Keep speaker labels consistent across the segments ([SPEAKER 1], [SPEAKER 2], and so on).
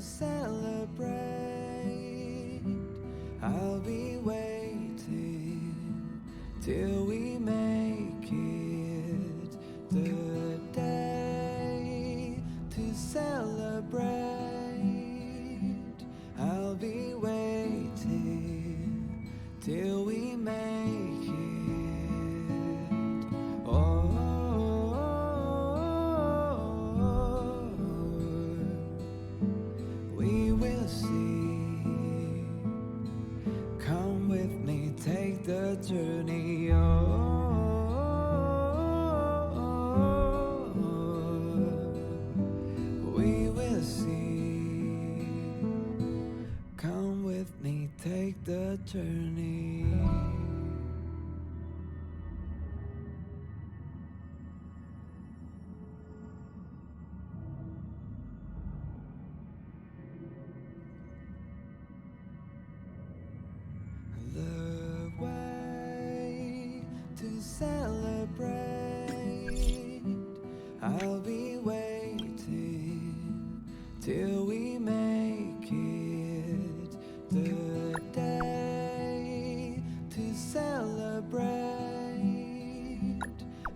[SPEAKER 1] celebrate. I'll be waiting till we make it the day to celebrate. I'll be waiting till we make it. Oh, we will see. Come with me, take the journey. We will see. Come with me, take the journey. The way to celebrate. I'll be waiting till we make it the day to celebrate.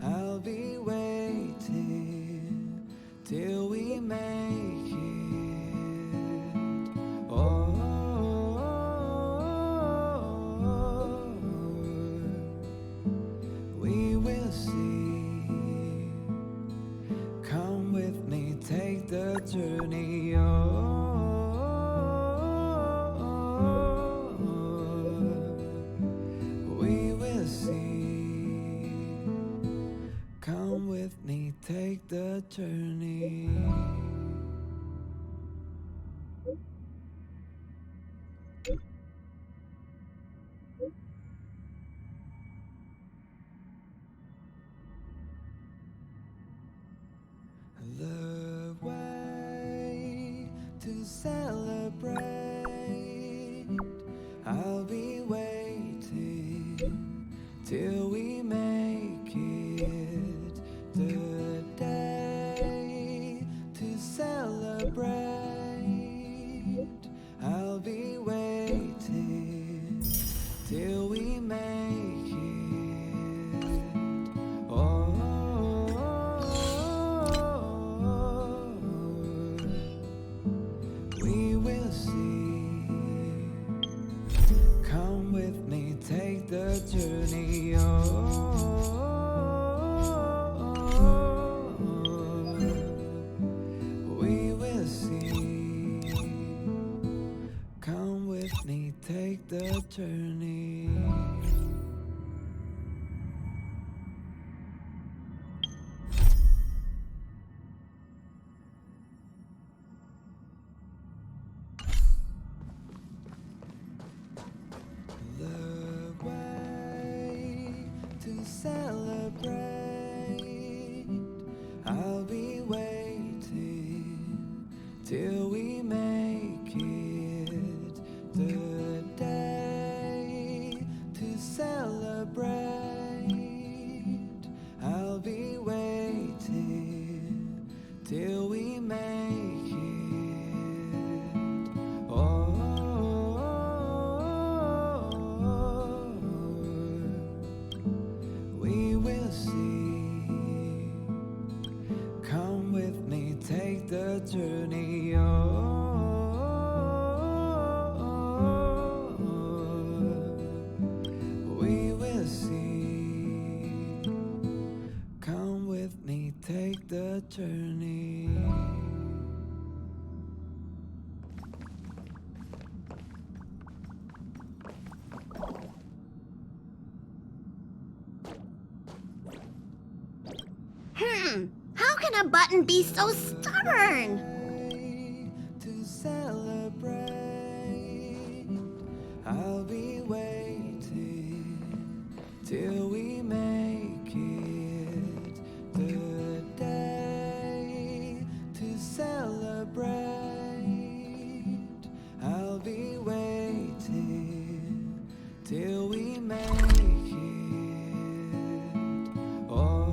[SPEAKER 1] I'll be waiting till we make it. Oh, we will see. Come with me, take the journey. We will see. Come with me, take the journey. The way to celebrate. I'll be waiting till we make it the day to celebrate. I'll be waiting till we make it. Oh, we will see. Come with me, take the journey. We will see. Come with me, take the journey. The way to celebrate. I'll be waiting till we make it the day to celebrate. I'll be waiting till we make it. Oh, we will see. Come with me, take the journey. We will see. Come with me, take the journey.
[SPEAKER 2] How can a button be so stubborn?
[SPEAKER 1] To celebrate. I'll be waiting till we make it the day to celebrate. I'll be waiting till we make it. Oh,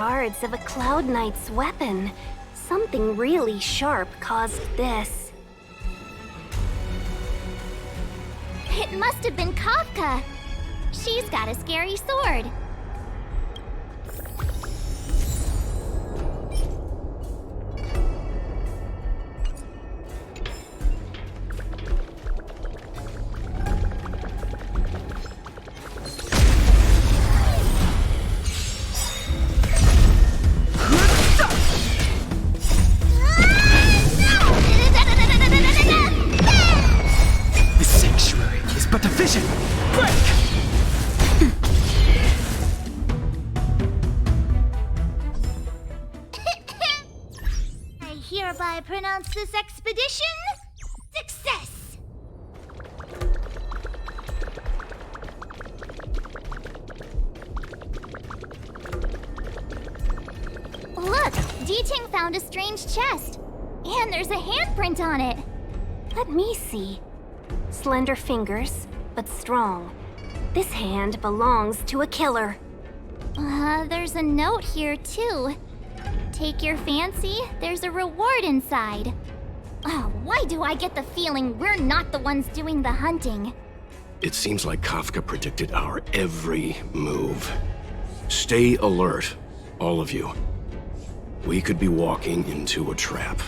[SPEAKER 3] shards of a Cloud Knight's weapon. Something really sharp caused this.
[SPEAKER 2] It must have been Kafka. She's got a scary sword.
[SPEAKER 4] The sanctuary is but a vision. Break!
[SPEAKER 2] I hereby pronounce this expedition success. Look, D-Ting found a strange chest. And there's a handprint on it.
[SPEAKER 3] Let me see. Slender fingers, but strong. This hand belongs to a killer.
[SPEAKER 2] There's a note here too. Take your fancy, there's a reward inside. Oh, why do I get the feeling we're not the ones doing the hunting?
[SPEAKER 5] It seems like Kafka predicted our every move. Stay alert, all of you. We could be walking into a trap.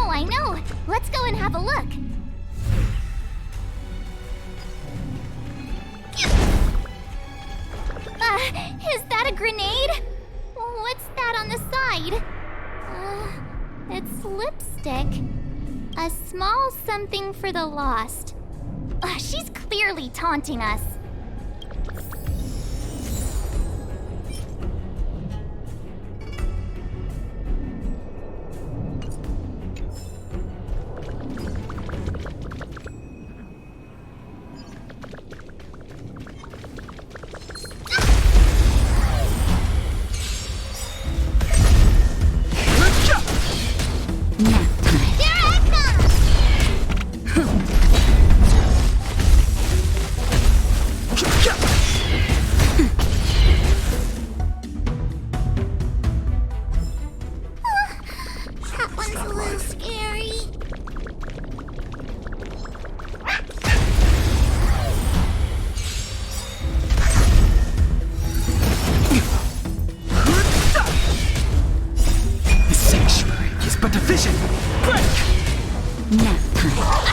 [SPEAKER 2] I know. Let's go and have a look. Is that a grenade? What's that on the side? It's lipstick. A small something for the lost. She's clearly taunting us. That one's a little scary.
[SPEAKER 4] The sanctuary is but a vision. Break! Nap time.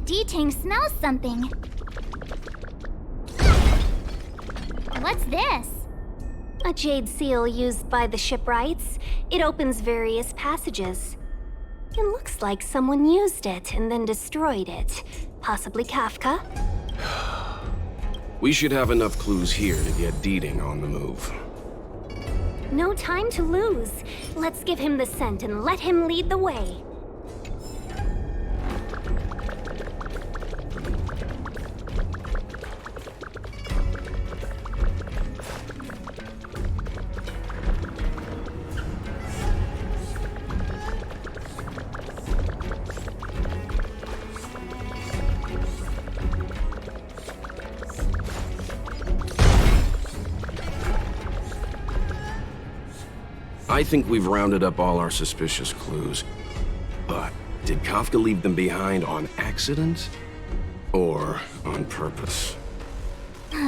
[SPEAKER 2] D-Ting smells something. What's this?
[SPEAKER 3] A jade seal used by the shipwrights. It opens various passages. It looks like someone used it and then destroyed it. Possibly Kafka?
[SPEAKER 5] We should have enough clues here to get D-Ting on the move.
[SPEAKER 3] No time to lose. Let's give him the scent and let him lead the way.
[SPEAKER 5] I think we've rounded up all our suspicious clues. But did Kafka leave them behind on accident? Or on purpose?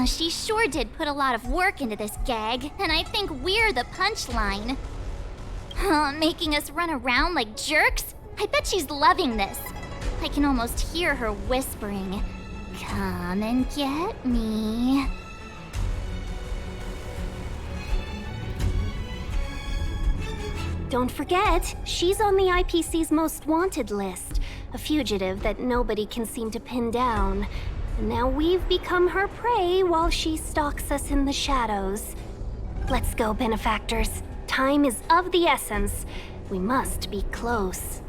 [SPEAKER 2] She sure did put a lot of work into this gag, and I think we're the punchline. Making us run around like jerks? I bet she's loving this. I can almost hear her whispering, "Come and get me."
[SPEAKER 3] Don't forget, she's on the IPC's most wanted list. A fugitive that nobody can seem to pin down. And now we've become her prey while she stalks us in the shadows. Let's go, benefactors. Time is of the essence. We must be close.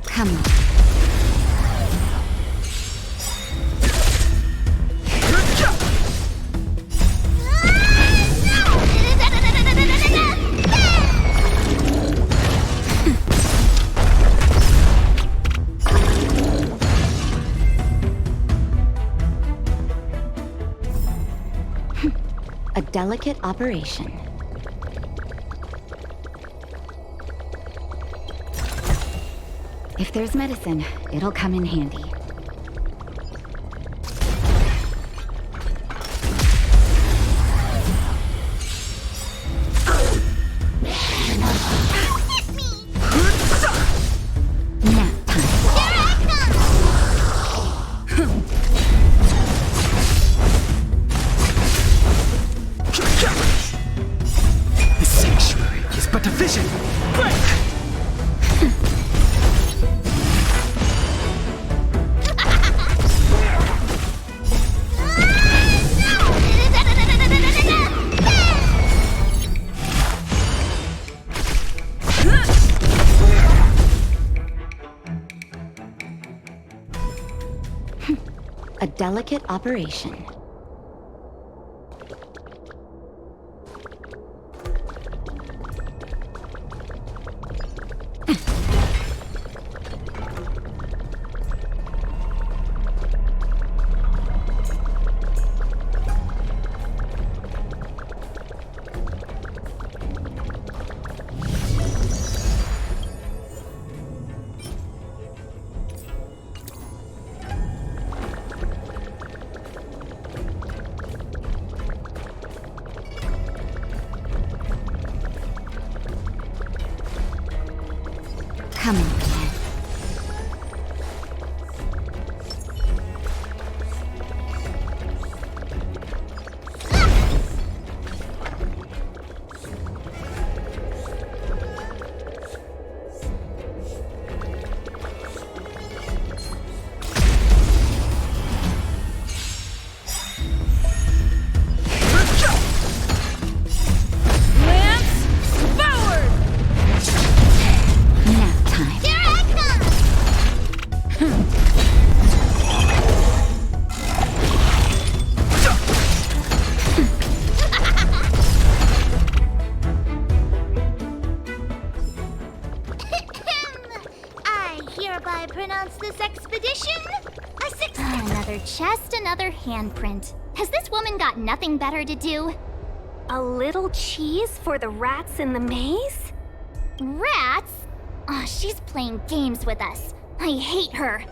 [SPEAKER 4] Come on. A delicate operation. If there's medicine, it'll come in handy. Nap time.
[SPEAKER 6] The sanctuary is but a vision. Break!
[SPEAKER 4] A delicate operation. Come on.
[SPEAKER 2] I pronounce this expedition a success. Another chest, another handprint. Has this woman got nothing better to do?
[SPEAKER 3] A little cheese for the rats in the maze?
[SPEAKER 2] Rats? Oh, she's playing games with us. I hate her.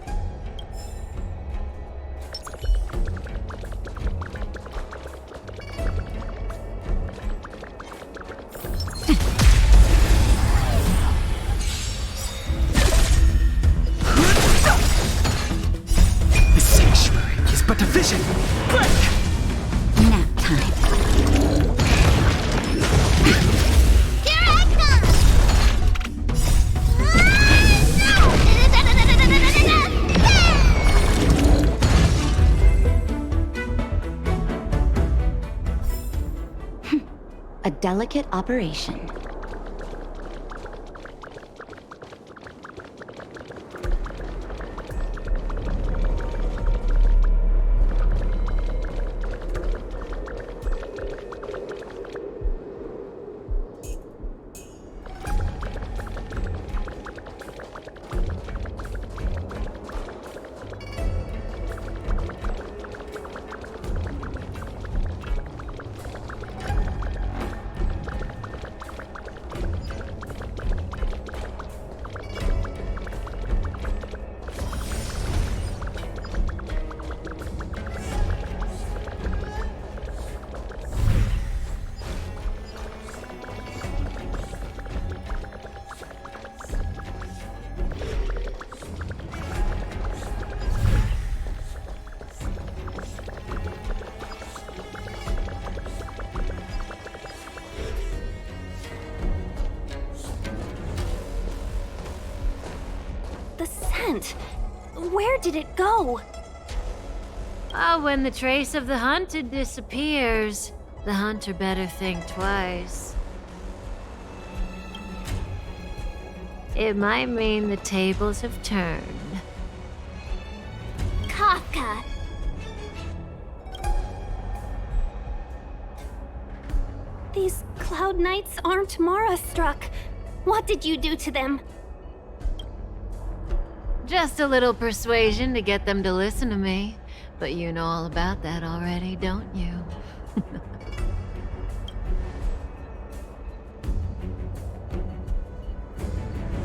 [SPEAKER 6] The sanctuary is but a vision. Break!
[SPEAKER 4] Nap time.
[SPEAKER 2] Here I come!
[SPEAKER 4] A delicate operation.
[SPEAKER 3] scent. Where did it go?
[SPEAKER 7] When the trace of the hunted disappears, the hunter better think twice. It might mean the tables have turned.
[SPEAKER 2] Kafka.
[SPEAKER 3] These Cloud Knights aren't Mara struck. What did you do to them?
[SPEAKER 7] Just a little persuasion to get them to listen to me. But you know all about that already, don't you?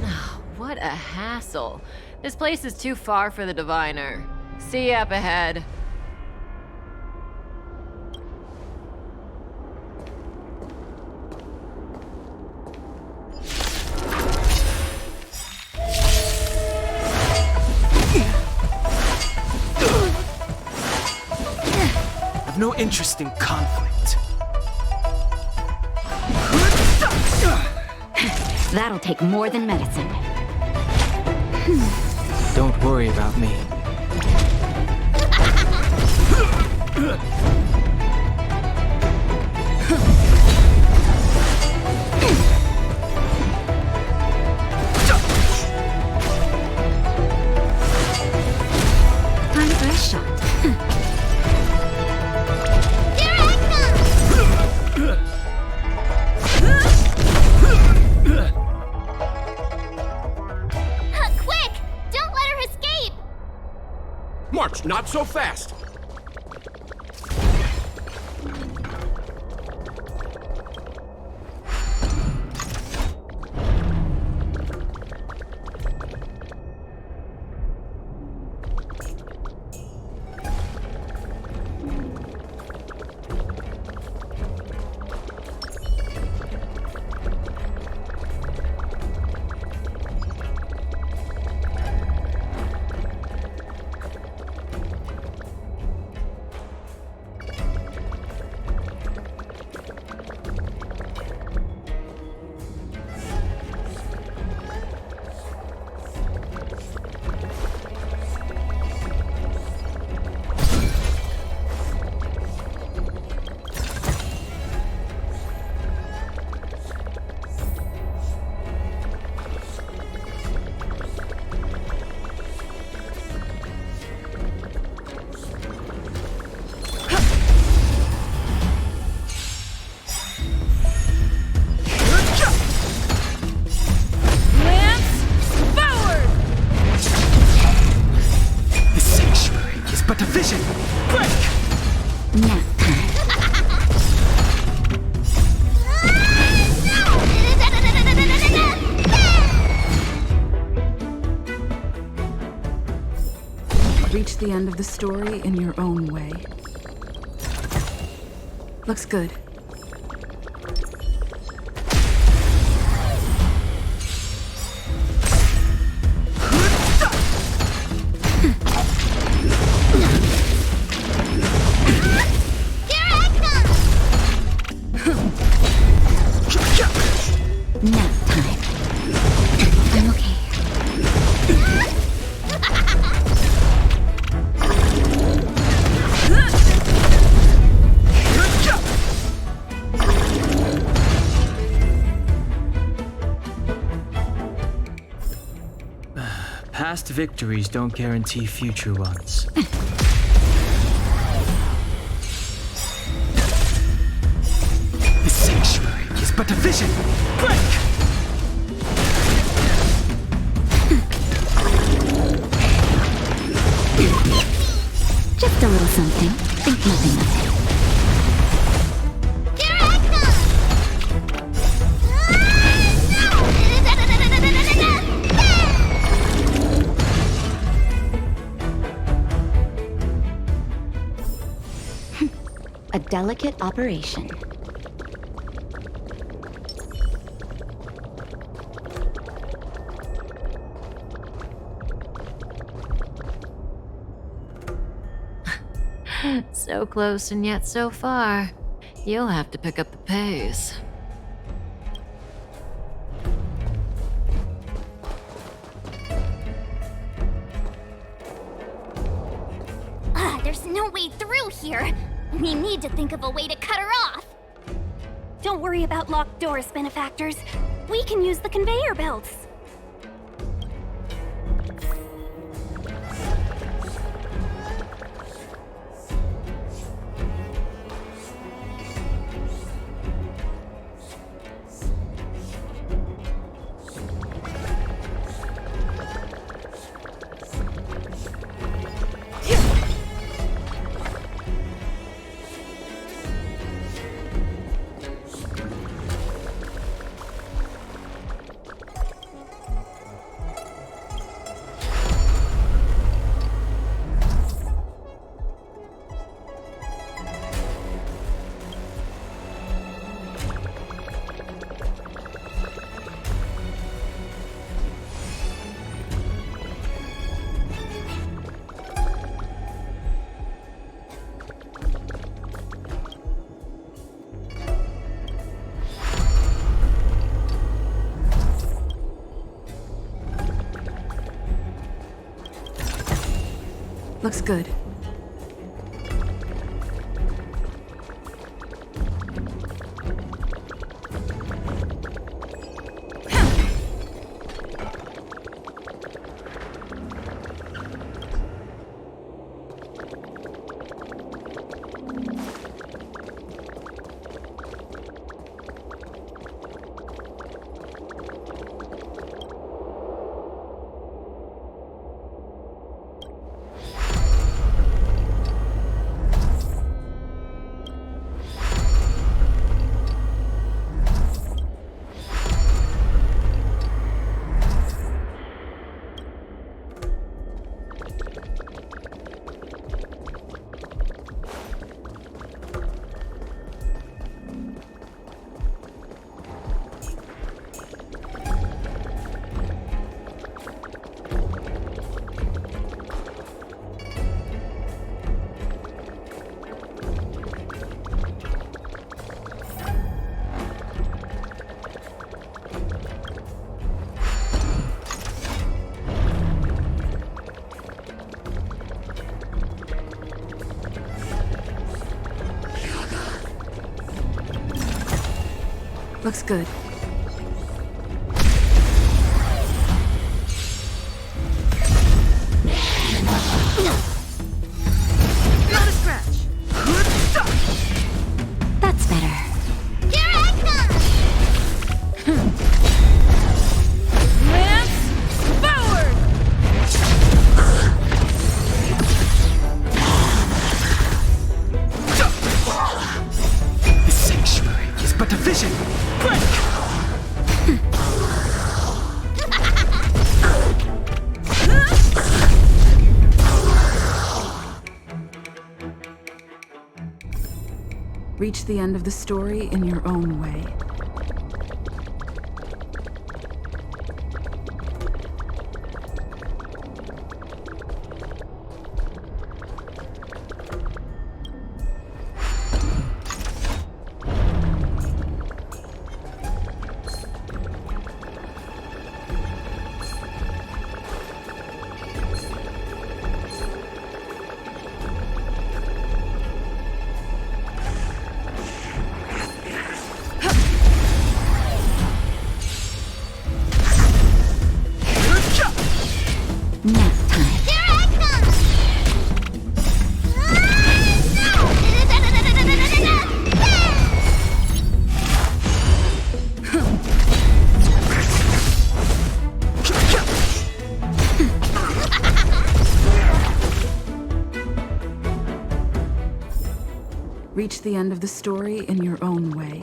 [SPEAKER 7] Oh, what a hassle. This place is too far for the diviner. See you up ahead.
[SPEAKER 6] I've no interest in conflict.
[SPEAKER 4] That'll take more than medicine.
[SPEAKER 6] Don't worry about me.
[SPEAKER 4] Time for a shot.
[SPEAKER 2] Quick! Don't let her escape!
[SPEAKER 5] March, not so fast!
[SPEAKER 6] But a vision! Break!
[SPEAKER 4] Nap time.
[SPEAKER 8] Reach the end of the story in your own way. Looks good.
[SPEAKER 4] Nap time. I'm okay.
[SPEAKER 6] Past victories don't guarantee future ones. The sanctuary is but a vision! Break!
[SPEAKER 4] Just a little something. Think nothing of it. A delicate operation.
[SPEAKER 7] So close and yet so far. You'll have to pick up the pace.
[SPEAKER 2] There's no way through here. We need to think of a way to cut her off.
[SPEAKER 3] Don't worry about locked doors, benefactors. We can use the conveyor belts.
[SPEAKER 8] Looks good. Looks good.
[SPEAKER 4] Not a scratch.
[SPEAKER 3] That's better.
[SPEAKER 2] Here I come!
[SPEAKER 4] Lance forward.
[SPEAKER 6] The sanctuary is but a vision. Break!
[SPEAKER 8] Reach the end of the story in your own way.
[SPEAKER 3] Nap time.
[SPEAKER 2] Here I come!
[SPEAKER 8] Reach the end of the story in your own way.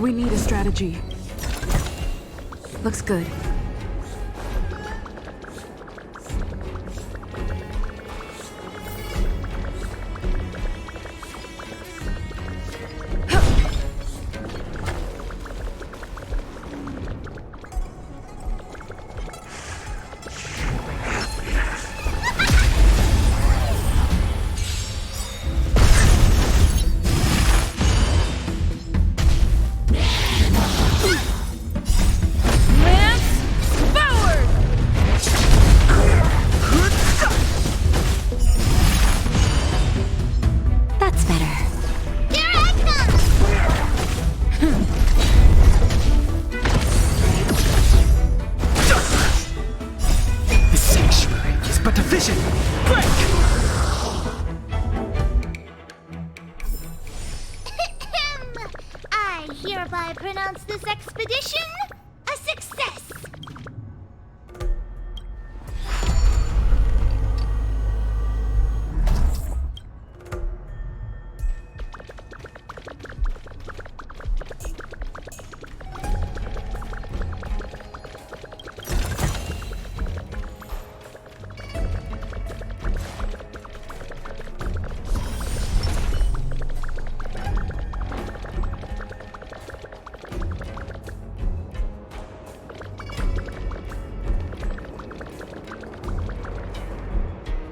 [SPEAKER 8] We need a strategy. Looks good.
[SPEAKER 3] That's better.
[SPEAKER 2] Here I come!
[SPEAKER 6] The sanctuary is but a vision. Break!
[SPEAKER 2] I hereby pronounce this expedition a success!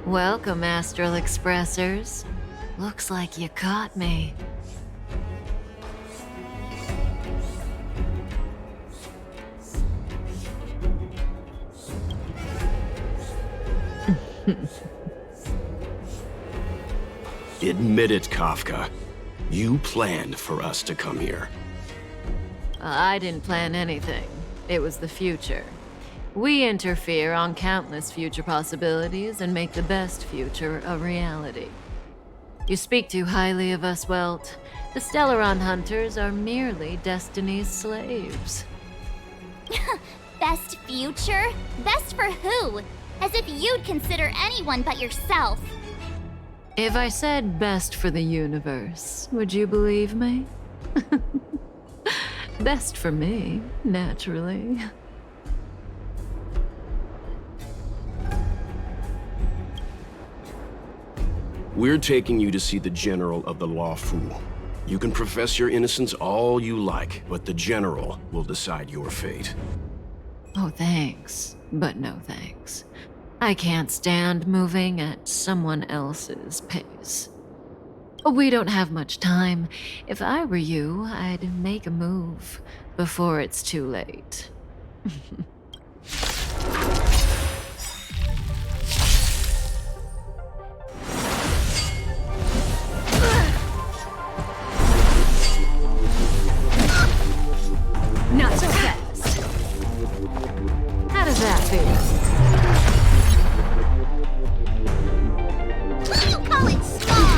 [SPEAKER 7] Welcome, Astral Expressors. Looks like you caught me.
[SPEAKER 5] Admit it, Kafka. You planned for us to come here.
[SPEAKER 7] I didn't plan anything. It was the future. We interfere on countless future possibilities and make the best future a reality. You speak too highly of us, Welt. The Stellaron Hunters are merely Destiny's slaves.
[SPEAKER 2] Best future? Best for who? As if you'd consider anyone but yourself.
[SPEAKER 7] If I said best for the universe, would you believe me? Best for me, naturally.
[SPEAKER 5] We're taking you to see the General of the Law Fu. You can profess your innocence all you like, but the General will decide your fate.
[SPEAKER 7] Oh, thanks, but no thanks. I can't stand moving at someone else's pace. We don't have much time. If I were you, I'd make a move before it's too late. Not so fast. How does that feel?
[SPEAKER 2] You call it small!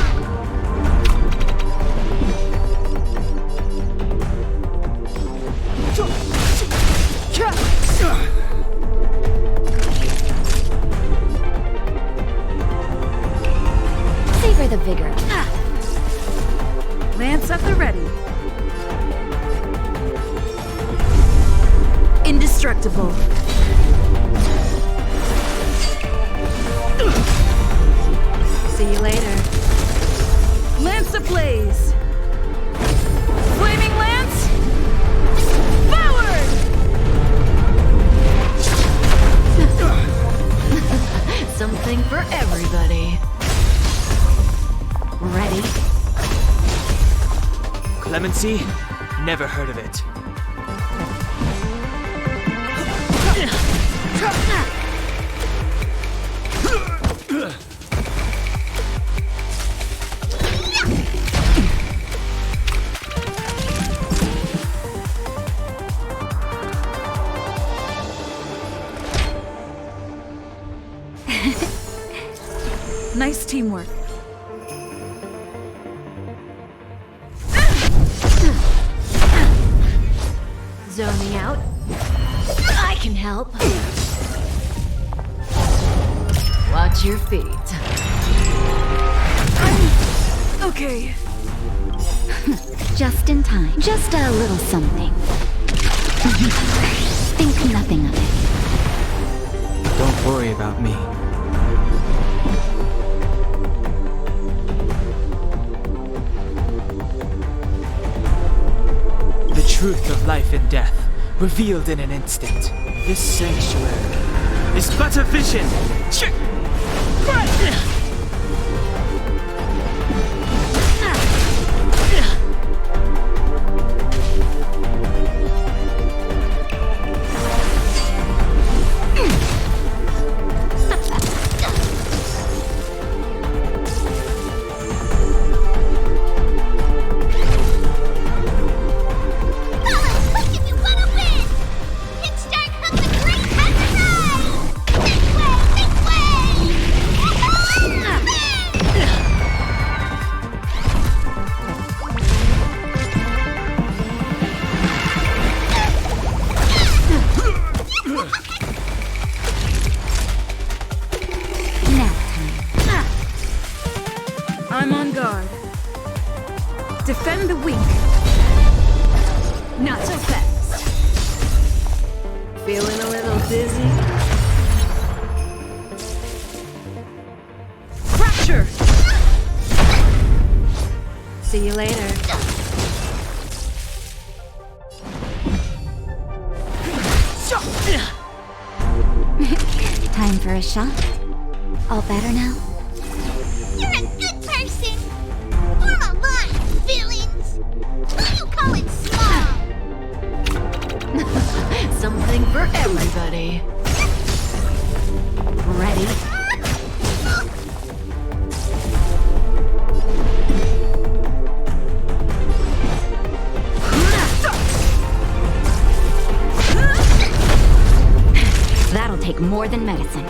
[SPEAKER 3] Savor the vigor.
[SPEAKER 8] Lance at the ready. Indestructible.
[SPEAKER 7] See you later.
[SPEAKER 8] Lance ablaze. Flaming lance. Forward!
[SPEAKER 7] Something for everybody. Ready?
[SPEAKER 6] Clemency? Never heard of it.
[SPEAKER 8] Nice teamwork.
[SPEAKER 7] Zoning out. I can help. Watch your feet.
[SPEAKER 8] Okay.
[SPEAKER 9] Just in time. Just a little something. Think nothing of it.
[SPEAKER 6] Don't worry about me. The truth of life and death, revealed in an instant. This sanctuary is but a vision.
[SPEAKER 8] I'm on guard. Defend the weak. Not so fast.
[SPEAKER 7] Feeling a little dizzy?
[SPEAKER 8] Fracture!
[SPEAKER 7] See you later.
[SPEAKER 9] Time for a shot. All better now?
[SPEAKER 2] You're a good person. Form a line, villains. Why do you call it small?
[SPEAKER 7] Something for everybody.
[SPEAKER 9] Ready? That'll take more than medicine.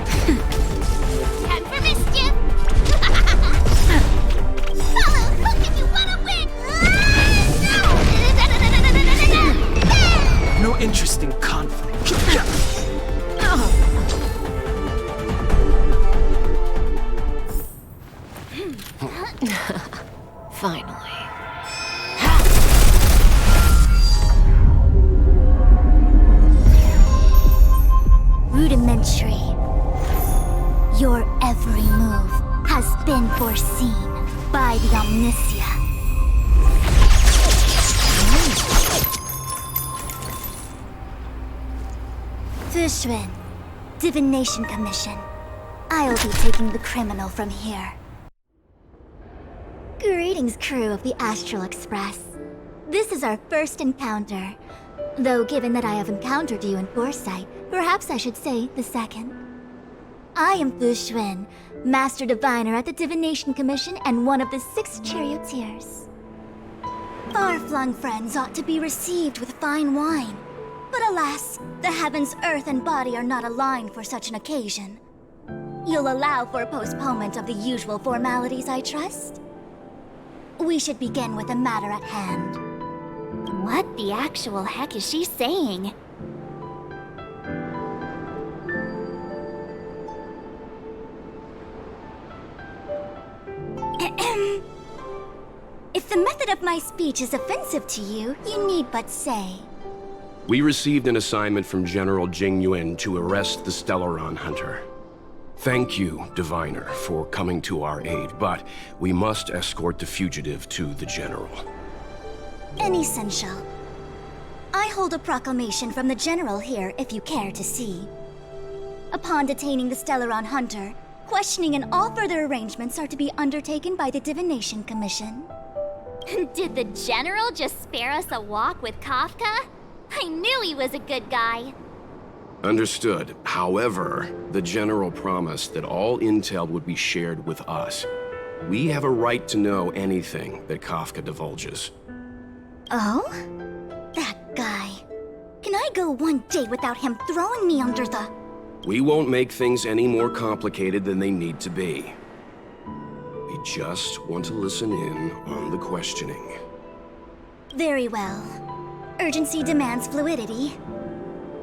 [SPEAKER 2] Time for mischief. Follow, look if you want to win.
[SPEAKER 6] No interest in conflict.
[SPEAKER 7] Finally.
[SPEAKER 2] Rudimentary. Your every move has been foreseen by the Omniscia. Fushun, Divination Commission. I'll be taking the criminal from here. Greetings, crew of the Astral Express. This is our first encounter. Though given that I have encountered you in foresight, perhaps I should say the second. I am Fushun, Master Diviner at the Divination Commission and one of the 6 charioteers. Far-flung friends ought to be received with fine wine. But alas, the heavens, earth, and body are not aligned for such an occasion. You'll allow for a postponement of the usual formalities, I trust? We should begin with the matter at hand. What the actual heck is she saying? If the method of my speech is offensive to you, you need but say.
[SPEAKER 5] We received an assignment from General Jing Yuan to arrest the Stellaron Hunter. Thank you, Diviner, for coming to our aid, but we must escort the fugitive to the General.
[SPEAKER 2] Essential. I hold a proclamation from the General here if you care to see. Upon detaining the Stellaron Hunter, questioning and all further arrangements are to be undertaken by the Divination Commission. Did the General just spare us a walk with Kafka? I knew he was a good guy.
[SPEAKER 5] Understood. However, the General promised that all intel would be shared with us. We have a right to know anything that Kafka divulges.
[SPEAKER 2] Oh? That guy. Can I go one day without him throwing me under the...
[SPEAKER 5] We won't make things any more complicated than they need to be. We just want to listen in on the questioning.
[SPEAKER 2] Very well. Urgency demands fluidity.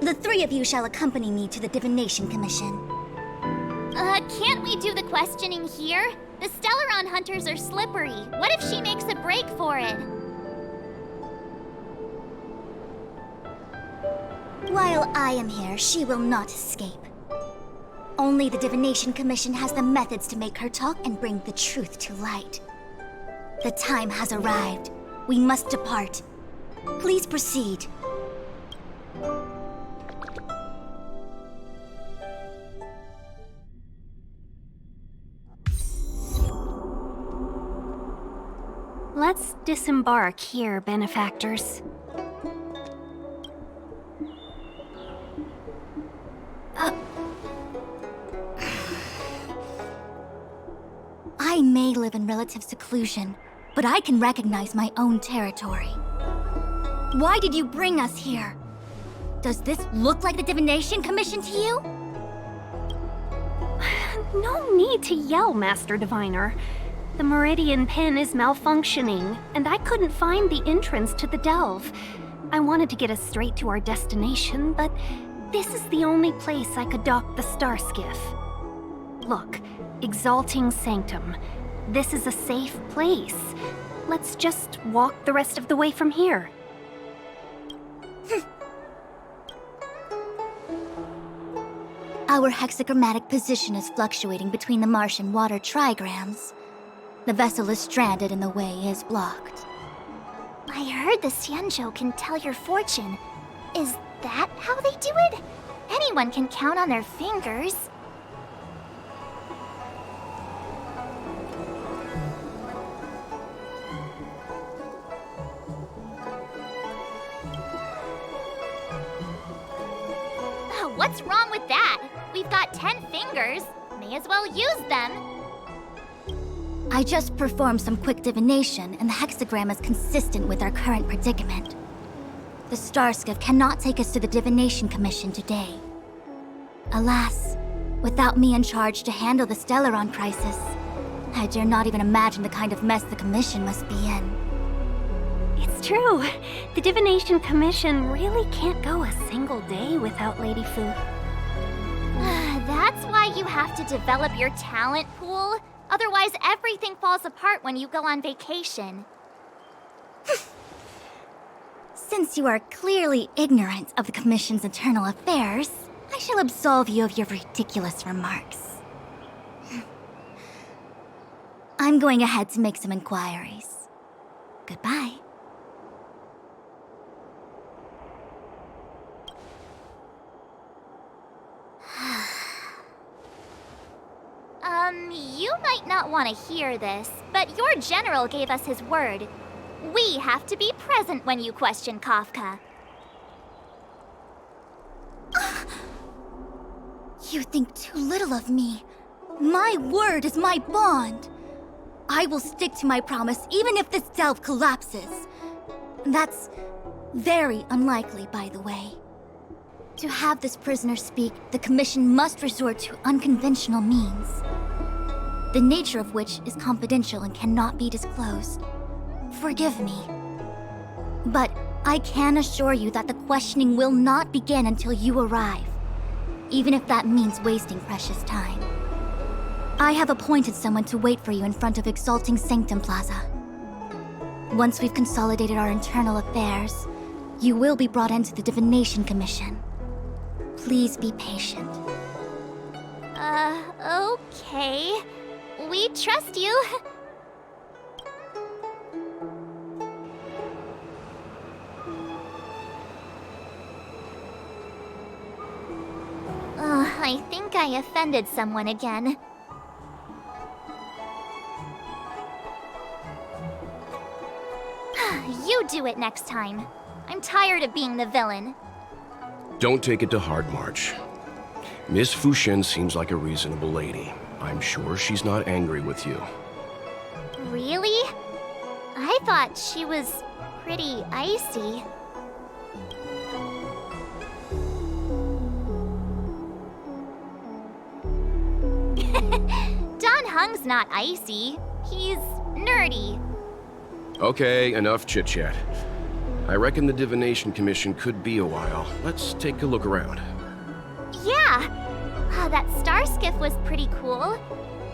[SPEAKER 2] The 3 of you shall accompany me to the Divination Commission. Can't we do the questioning here? The Stellaron Hunters are slippery. What if she makes a break for it? While I am here, she will not escape. Only the Divination Commission has the methods to make her talk and bring the truth to light. The time has arrived. We must depart. Please proceed.
[SPEAKER 3] Let's disembark here, benefactors.
[SPEAKER 2] I may live in relative seclusion, but I can recognize my own territory. Why did you bring us here? Does this look like the Divination Commission to you?
[SPEAKER 3] No need to yell, Master Diviner. The Meridian Pin is malfunctioning, and I couldn't find the entrance to the delve. I wanted to get us straight to our destination, but this is the only place I could dock the star skiff. Look, Exalting Sanctum. This is a safe place. Let's just walk the rest of the way from here.
[SPEAKER 2] Our hexagrammatic position is fluctuating between the marsh and water trigrams. The vessel is stranded and the way is blocked. I heard the Xianzhou can tell your fortune. Is that how they do it? Anyone can count on their fingers. What's wrong with that? We've got 10 fingers. May as well use them. I just performed some quick divination, and the hexagram is consistent with our current predicament. The star skiff cannot take us to the Divination Commission today. Alas, without me in charge to handle the Stellaron crisis, I dare not even imagine the kind of mess the Commission must be in.
[SPEAKER 3] It's true. The Divination Commission really can't go a single day without Lady Fu.
[SPEAKER 2] That's why you have to develop your talent pool. Otherwise, everything falls apart when you go on vacation. Since you are clearly ignorant of the Commission's internal affairs, I shall absolve you of your ridiculous remarks. I'm going ahead to make some inquiries. Goodbye. You might not want to hear this, but your general gave us his word. We have to be present when you question Kafka. You think too little of me. My word is my bond. I will stick to my promise even if this delve collapses. That's very unlikely, by the way. To have this prisoner speak, the Commission must resort to unconventional means, the nature of which is confidential and cannot be disclosed. Forgive me. But I can assure you that the questioning will not begin until you arrive, even if that means wasting precious time. I have appointed someone to wait for you in front of Exalting Sanctum Plaza. Once we've consolidated our internal affairs, you will be brought into the Divination Commission. Please be patient. Okay. We trust you. I think I offended someone again. You do it next time. I'm tired of being the villain.
[SPEAKER 5] Don't take it to heart, March. Miss Fuxian seems like a reasonable lady. I'm sure she's not angry with you.
[SPEAKER 2] Really? I thought she was pretty icy. Don Hung's not icy. He's nerdy.
[SPEAKER 5] Okay, enough chit-chat. I reckon the Divination Commission could be a while. Let's take a look around.
[SPEAKER 2] Yeah! That star skiff was pretty cool.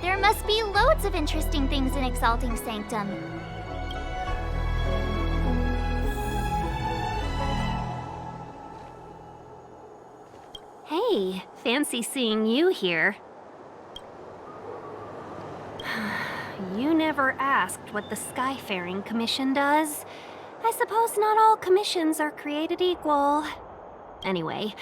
[SPEAKER 2] There must be loads of interesting things in Exalting Sanctum.
[SPEAKER 3] Hey, fancy seeing you here. You never asked what the Skyfaring Commission does. I suppose not all commissions are created equal. Anyway,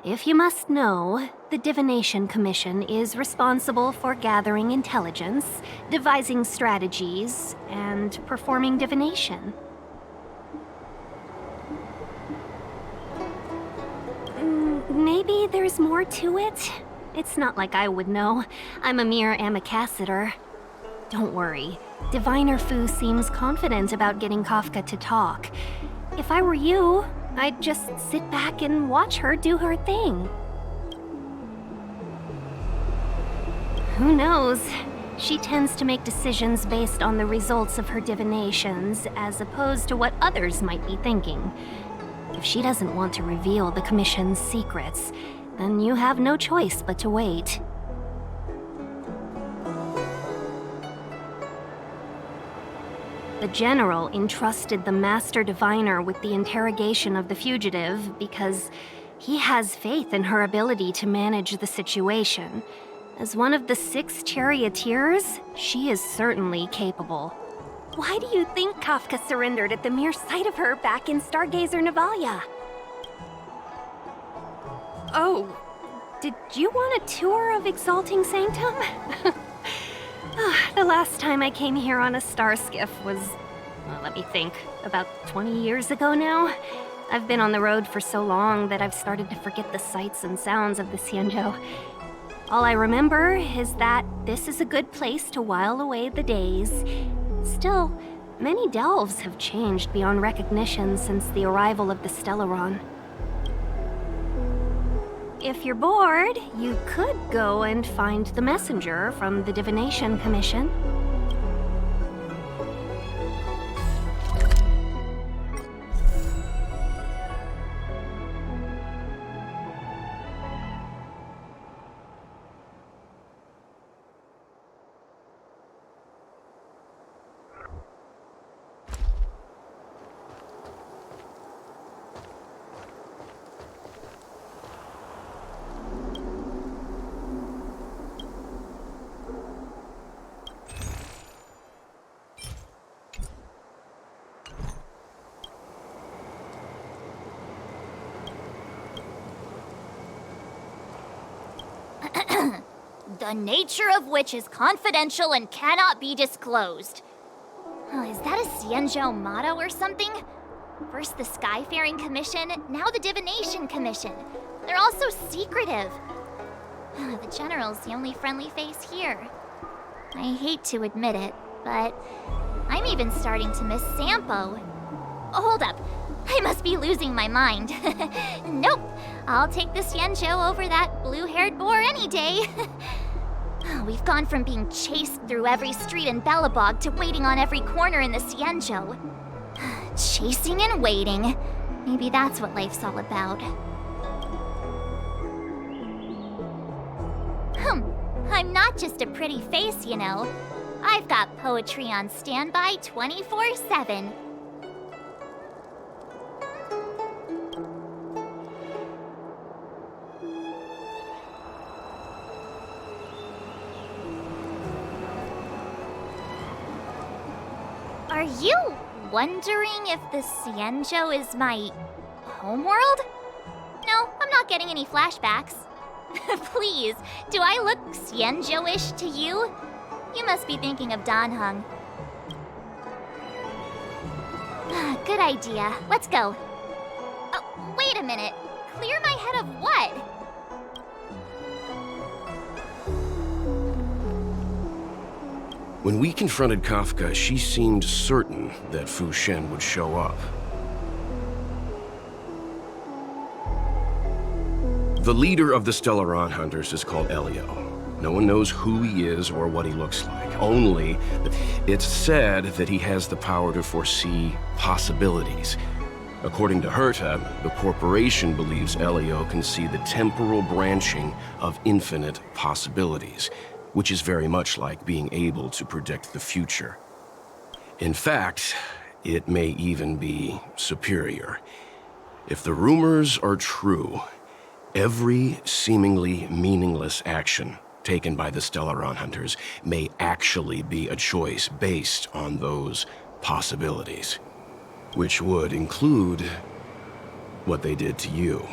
[SPEAKER 3] if you must know, the Divination Commission is responsible for gathering intelligence, devising strategies, and performing divination. Maybe there's more to it? It's not like I would know. I'm a mere amicassator. Don't worry. Diviner Fu seems confident about getting Kafka to talk. If I were you, I'd just sit back and watch her do her thing. Who knows? She tends to make decisions based on the results of her divinations, as opposed to what others might be thinking. If she doesn't want to reveal the Commission's secrets, then you have no choice but to wait. The General entrusted the Master Diviner with the interrogation of the fugitive because he has faith in her ability to manage the situation. As one of the 6 charioteers, she is certainly capable. Why do you think Kafka surrendered at the mere sight of her back in Stargazer Navalia? Oh, did you want a tour of Exalting Sanctum? The last time I came here on a star skiff was, well, let me think, about 20 years ago now. I've been on the road for so long that I've started to forget the sights and sounds of the Xianzhou. All I remember is that this is a good place to while away the days. Still, many delves have changed beyond recognition since the arrival of the Stellaron. If you're bored, you could go and find the messenger from the Divination Commission.
[SPEAKER 2] The nature of which is confidential and cannot be disclosed. Oh, is that a Xianzhou motto or something? First the Skyfaring Commission, now the Divination Commission. They're all so secretive. The General's the only friendly face here. I hate to admit it, but I'm even starting to miss Sampo. Oh, hold up. I must be losing my mind. Nope. I'll take the Xianzhou over that blue-haired boar any day. We've gone from being chased through every street in Belobog to waiting on every corner in the Xianzhou. Chasing and waiting. Maybe that's what life's all about. I'm not just a pretty face, you know. I've got poetry on standby 24/7. Are you wondering if the Xianzhou is my homeworld? No, I'm not getting any flashbacks. Please, do I look Xianzhou-ish to you? You must be thinking of Danheng. Good idea. Let's go. Oh, wait a minute. Clear my head of what?
[SPEAKER 5] When we confronted Kafka, she seemed certain that Fu Shen would show up. The leader of the Stellaron Hunters is called Elio. No one knows who he is or what he looks like. Only that it's said that he has the power to foresee possibilities. According to Herta, the corporation believes Elio can see the temporal branching of infinite possibilities, which is very much like being able to predict the future. In fact, it may even be superior. If the rumors are true, Every seemingly meaningless action taken by the Stellaron Hunters may actually be a choice based on those possibilities, which would include what they did to you.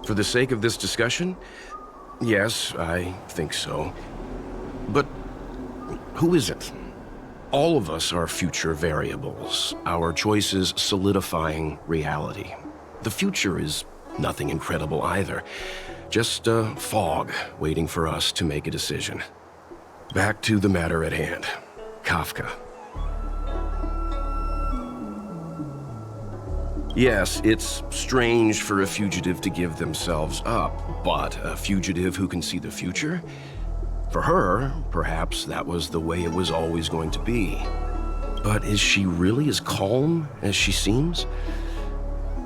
[SPEAKER 5] For the sake of this discussion, yes, I think so. But who isn't? All of us are future variables, our choices solidifying reality. The future is nothing incredible either, just a fog waiting for us to make a decision. Back to the matter at hand, Kafka. Yes, it's strange for a fugitive to give themselves up, but a fugitive who can see the future? For her, perhaps that was the way it was always going to be. But is she really as calm as she seems?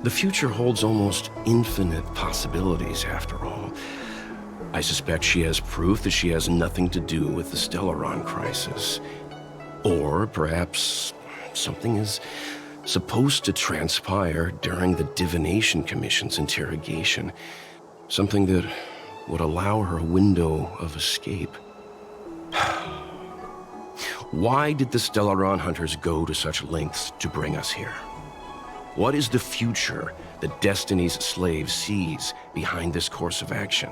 [SPEAKER 5] The future holds almost infinite possibilities, after all. I suspect she has proof that she has nothing to do with the Stellaron crisis. Or perhaps something is supposed to transpire during the Divination Commission's interrogation. Something that would allow her a window of escape. Why did the Stellaron Hunters go to such lengths to bring us here? What is the future that Destiny's slave sees behind this course of action?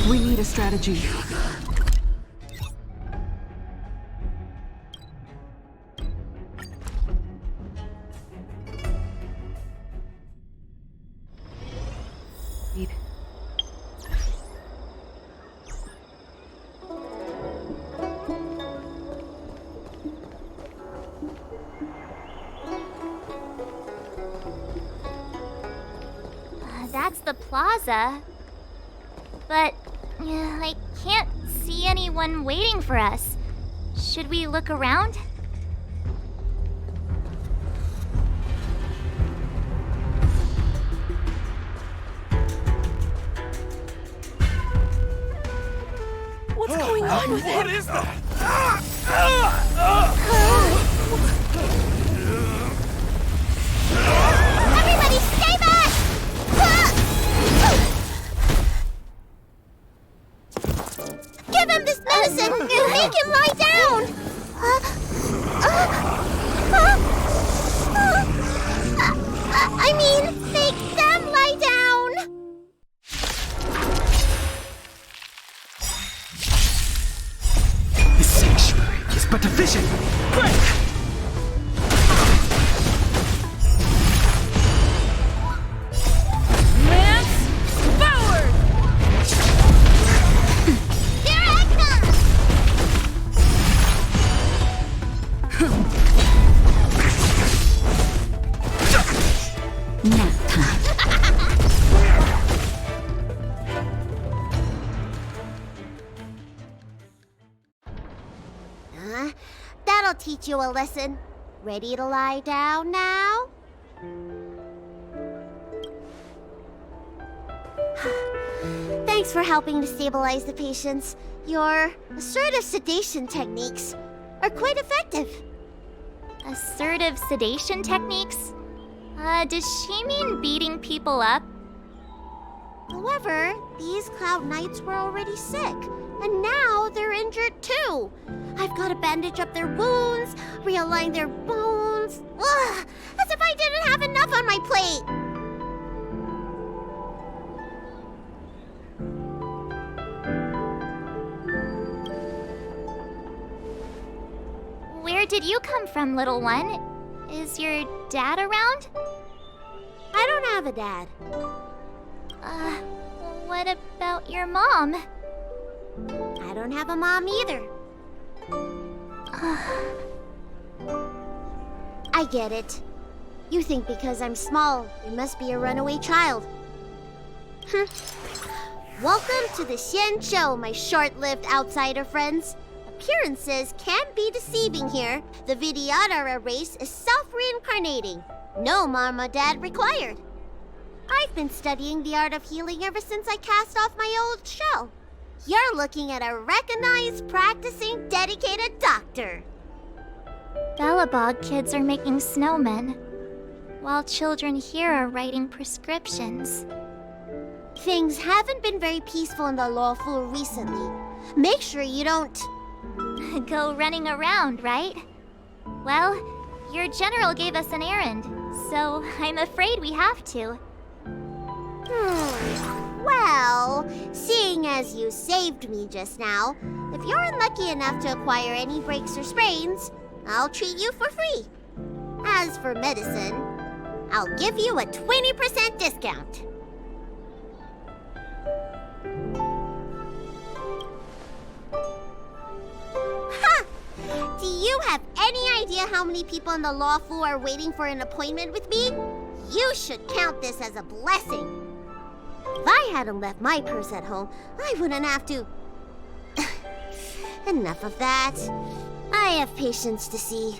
[SPEAKER 8] We need a strategy.
[SPEAKER 2] That's the plaza. But I can't see anyone waiting for us. Should we look around?
[SPEAKER 8] What's going on with him?
[SPEAKER 10] What is that?
[SPEAKER 2] Everybody stay back! Give him this medicine! Make him lie down! I mean, make them lie down!
[SPEAKER 4] The sanctuary is but a
[SPEAKER 10] teach you a lesson. Ready to lie down now? Thanks for helping to stabilize the patients. Your assertive sedation techniques are quite effective.
[SPEAKER 2] Assertive sedation techniques? Does she mean beating people up?
[SPEAKER 10] However, these Cloud Knights were already sick, and now they're injured too. I've got to bandage up their wounds, realign their bones. Ugh, as if I didn't have enough on my plate.
[SPEAKER 2] Where did you come from, little one? Is your dad around?
[SPEAKER 10] I don't have a dad.
[SPEAKER 2] What about your mom?
[SPEAKER 10] I don't have a mom either. I get it. You think because I'm small, I must be a runaway child. Welcome to the Xian Show, my short-lived outsider friends. Appearances can be deceiving here. The Vidyadhara race is self-reincarnating. No mom or dad required. I've been studying the art of healing ever since I cast off my old shell. You're looking at a recognized, practicing, dedicated doctor.
[SPEAKER 2] Belobog kids are making snowmen, while children here are writing prescriptions.
[SPEAKER 10] Things haven't been very peaceful in the lawful recently. Make sure you don't...
[SPEAKER 2] go running around, right? Well, your general gave us an errand, so I'm afraid we have to.
[SPEAKER 10] Well, seeing as you saved me just now, if you're unlucky enough to acquire any breaks or sprains, I'll treat you for free. As for medicine, I'll give you a 20% discount. Ha! Do you have any idea how many people in the law fu are waiting for an appointment with me? You should count this as a blessing. If I hadn't left my purse at home, I wouldn't have to... Enough of that. I have patients to see.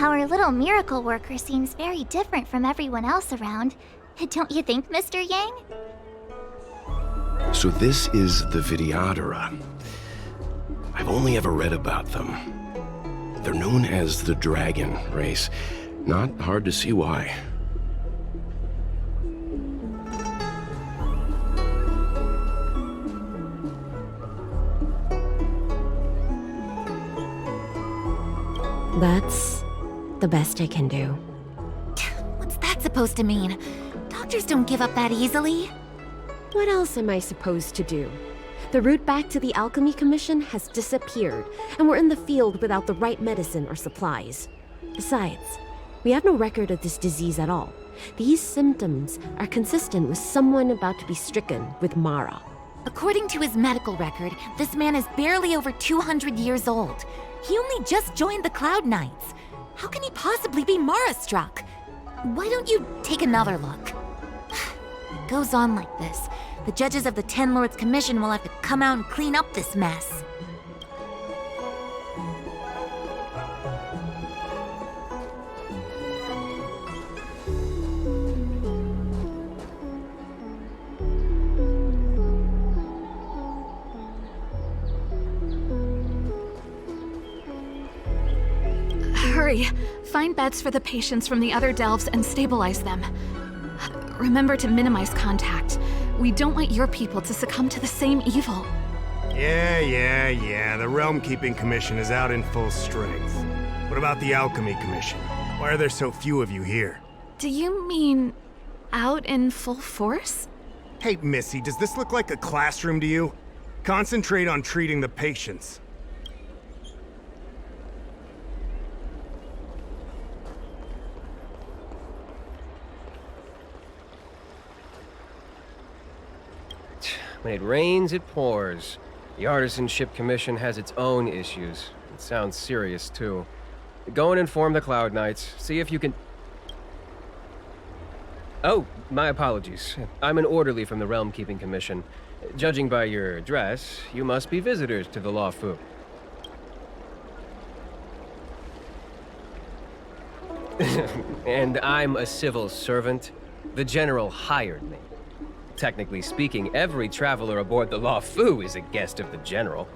[SPEAKER 2] Our little miracle worker seems very different from everyone else around. Don't you think, Mr. Yang?
[SPEAKER 5] So this is the Vidyadhara. I've only ever read about them. They're known as the Dragon race. Not hard to see why.
[SPEAKER 11] That's the best I can do.
[SPEAKER 9] What's that supposed to mean? Doctors don't give up that easily.
[SPEAKER 11] What else am I supposed to do? The route back to the Alchemy Commission has disappeared, and we're in the field without the right medicine or supplies. Besides, we have no record of this disease at all. These symptoms are consistent with someone about to be stricken with Mara.
[SPEAKER 9] According to his medical record, this man is barely over 200 years old. He only just joined the Cloud Knights. How can he possibly be Mara-struck? Why don't you take another look? It goes on like this. The judges of the Ten Lords Commission will have to come out and clean up this mess.
[SPEAKER 8] Hurry! Find beds for the patients from the other delves and stabilize them. Remember to minimize contact. We don't want your people to succumb to the same evil.
[SPEAKER 12] Yeah. The Realm Keeping Commission is out in full strength. What about the Alchemy Commission? Why are there so few of you here?
[SPEAKER 8] Do you mean out in full force?
[SPEAKER 12] Hey, Missy, does this look like a classroom to you? Concentrate on treating the patients.
[SPEAKER 13] When it rains, it pours. The Artisanship Commission has its own issues. It sounds serious, too. Go and inform the Cloud Knights. See if you can... Oh, my apologies. I'm an orderly from the Realm Keeping Commission. Judging by your dress, you must be visitors to the Law Fu. And I'm a civil servant. The General hired me. Technically speaking, every traveler aboard the Luofu is a guest of the General.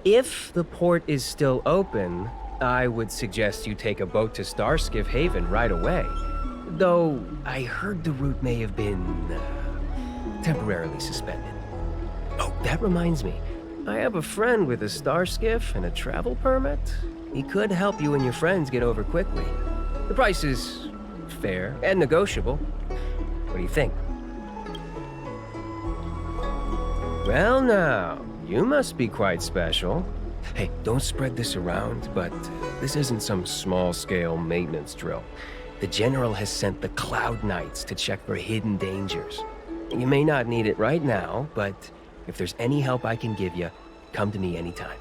[SPEAKER 13] If the port is still open, I would suggest you take a boat to Starskiff Haven right away. Though, I heard the route may have been temporarily suspended. Oh, that reminds me. I have a friend with a Starskiff and a travel permit. He could help you and your friends get over quickly. The price is fair and negotiable. What do you think? Well now, you must be quite special. Hey, don't spread this around, but this isn't some small-scale maintenance drill. The General has sent the Cloud Knights to check for hidden dangers. You may not need it right now, but if there's any help I can give you, come to me anytime.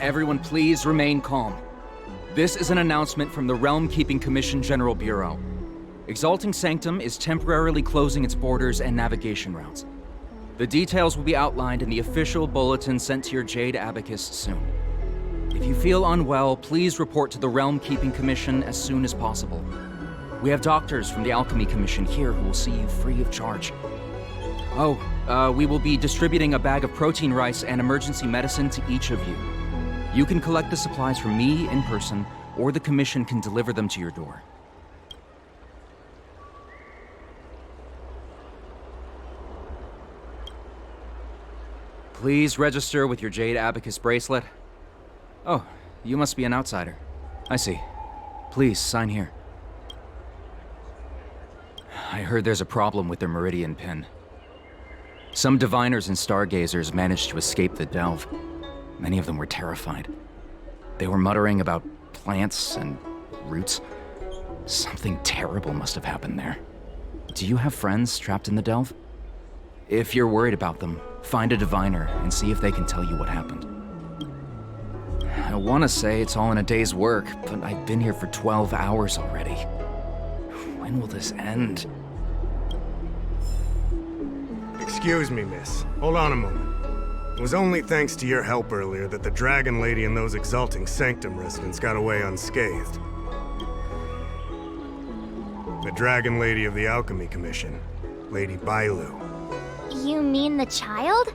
[SPEAKER 14] Everyone, please remain calm. This is an announcement from the Realm Keeping Commission General Bureau. Exalting Sanctum is temporarily closing its borders and navigation routes. The details will be outlined in the official bulletin sent to your Jade Abacus soon. If you feel unwell, please report to the Realm Keeping Commission as soon as possible. We have doctors from the Alchemy Commission here who will see you free of charge. We will be distributing a bag of protein rice and emergency medicine to each of you. You can collect the supplies from me in person, or the Commission can deliver them to your door. Please register with your Jade Abacus bracelet. Oh, you must be an outsider. I see. Please, sign here. I heard there's a problem with their Meridian pin. Some diviners and stargazers managed to escape the delve. Many of them were terrified. They were muttering about plants and roots. Something terrible must have happened there. Do you have friends trapped in the delve? If you're worried about them, find a diviner and see if they can tell you what happened. I want to say it's all in a day's work, but I've been here for 12 hours already. When will this end?
[SPEAKER 12] Excuse me, miss. Hold on a moment. It was only thanks to your help earlier that the Dragon Lady and those Exalting Sanctum residents got away unscathed. The Dragon Lady of the Alchemy Commission, Lady Bailu.
[SPEAKER 2] You mean the child?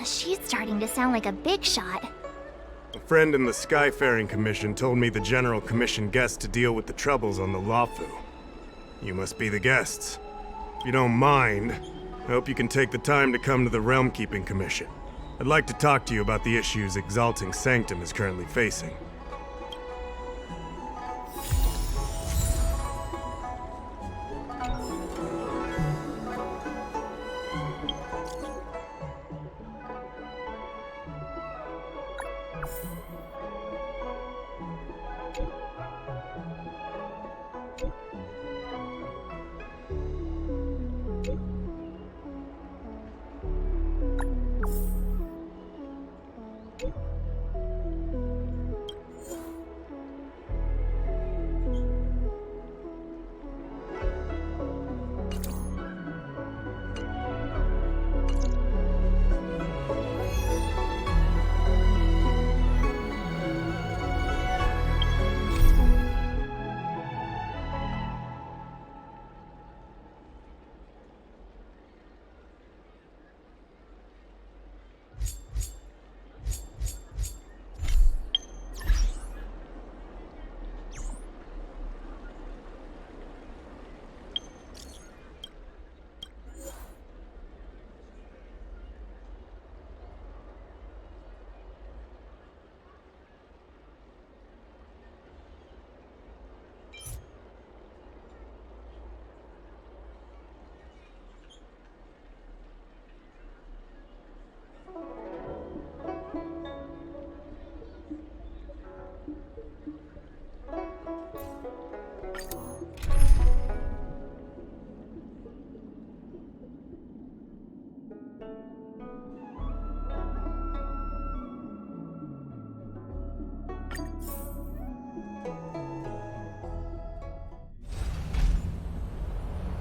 [SPEAKER 2] She's starting to sound like a big shot.
[SPEAKER 12] A friend in the Skyfaring Commission told me the General commissioned guests to deal with the troubles on the Luofu. You must be the guests. If you don't mind, I hope you can take the time to come to the Realm Keeping Commission. I'd like to talk to you about the issues Exalting Sanctum is currently facing.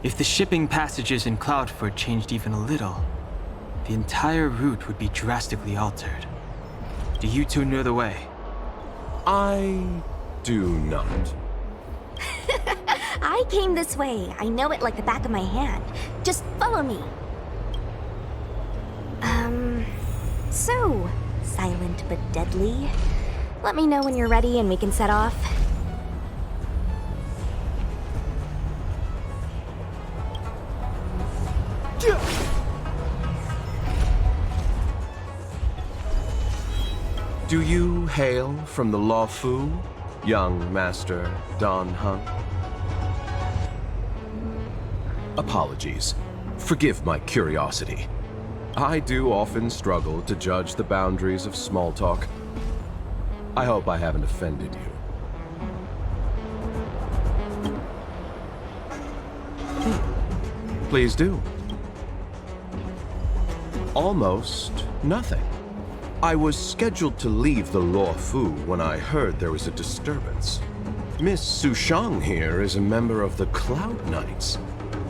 [SPEAKER 6] If the shipping passages in Cloudford changed even a little, the entire route would be drastically altered. Do you two know the way?
[SPEAKER 5] I do not.
[SPEAKER 9] I came this way. I know it like the back of my hand. Just follow me. So, silent but deadly. Let me know when you're ready and we can set off.
[SPEAKER 5] Do you hail from the Lawfu, young Master Dan Heng? Apologies. Forgive my curiosity. I do often struggle to judge the boundaries of small talk. I hope I haven't offended you. Please do. Almost nothing. I was scheduled to leave the Lawfu when I heard there was a disturbance. Miss Sushang here is a member of the Cloud Knights.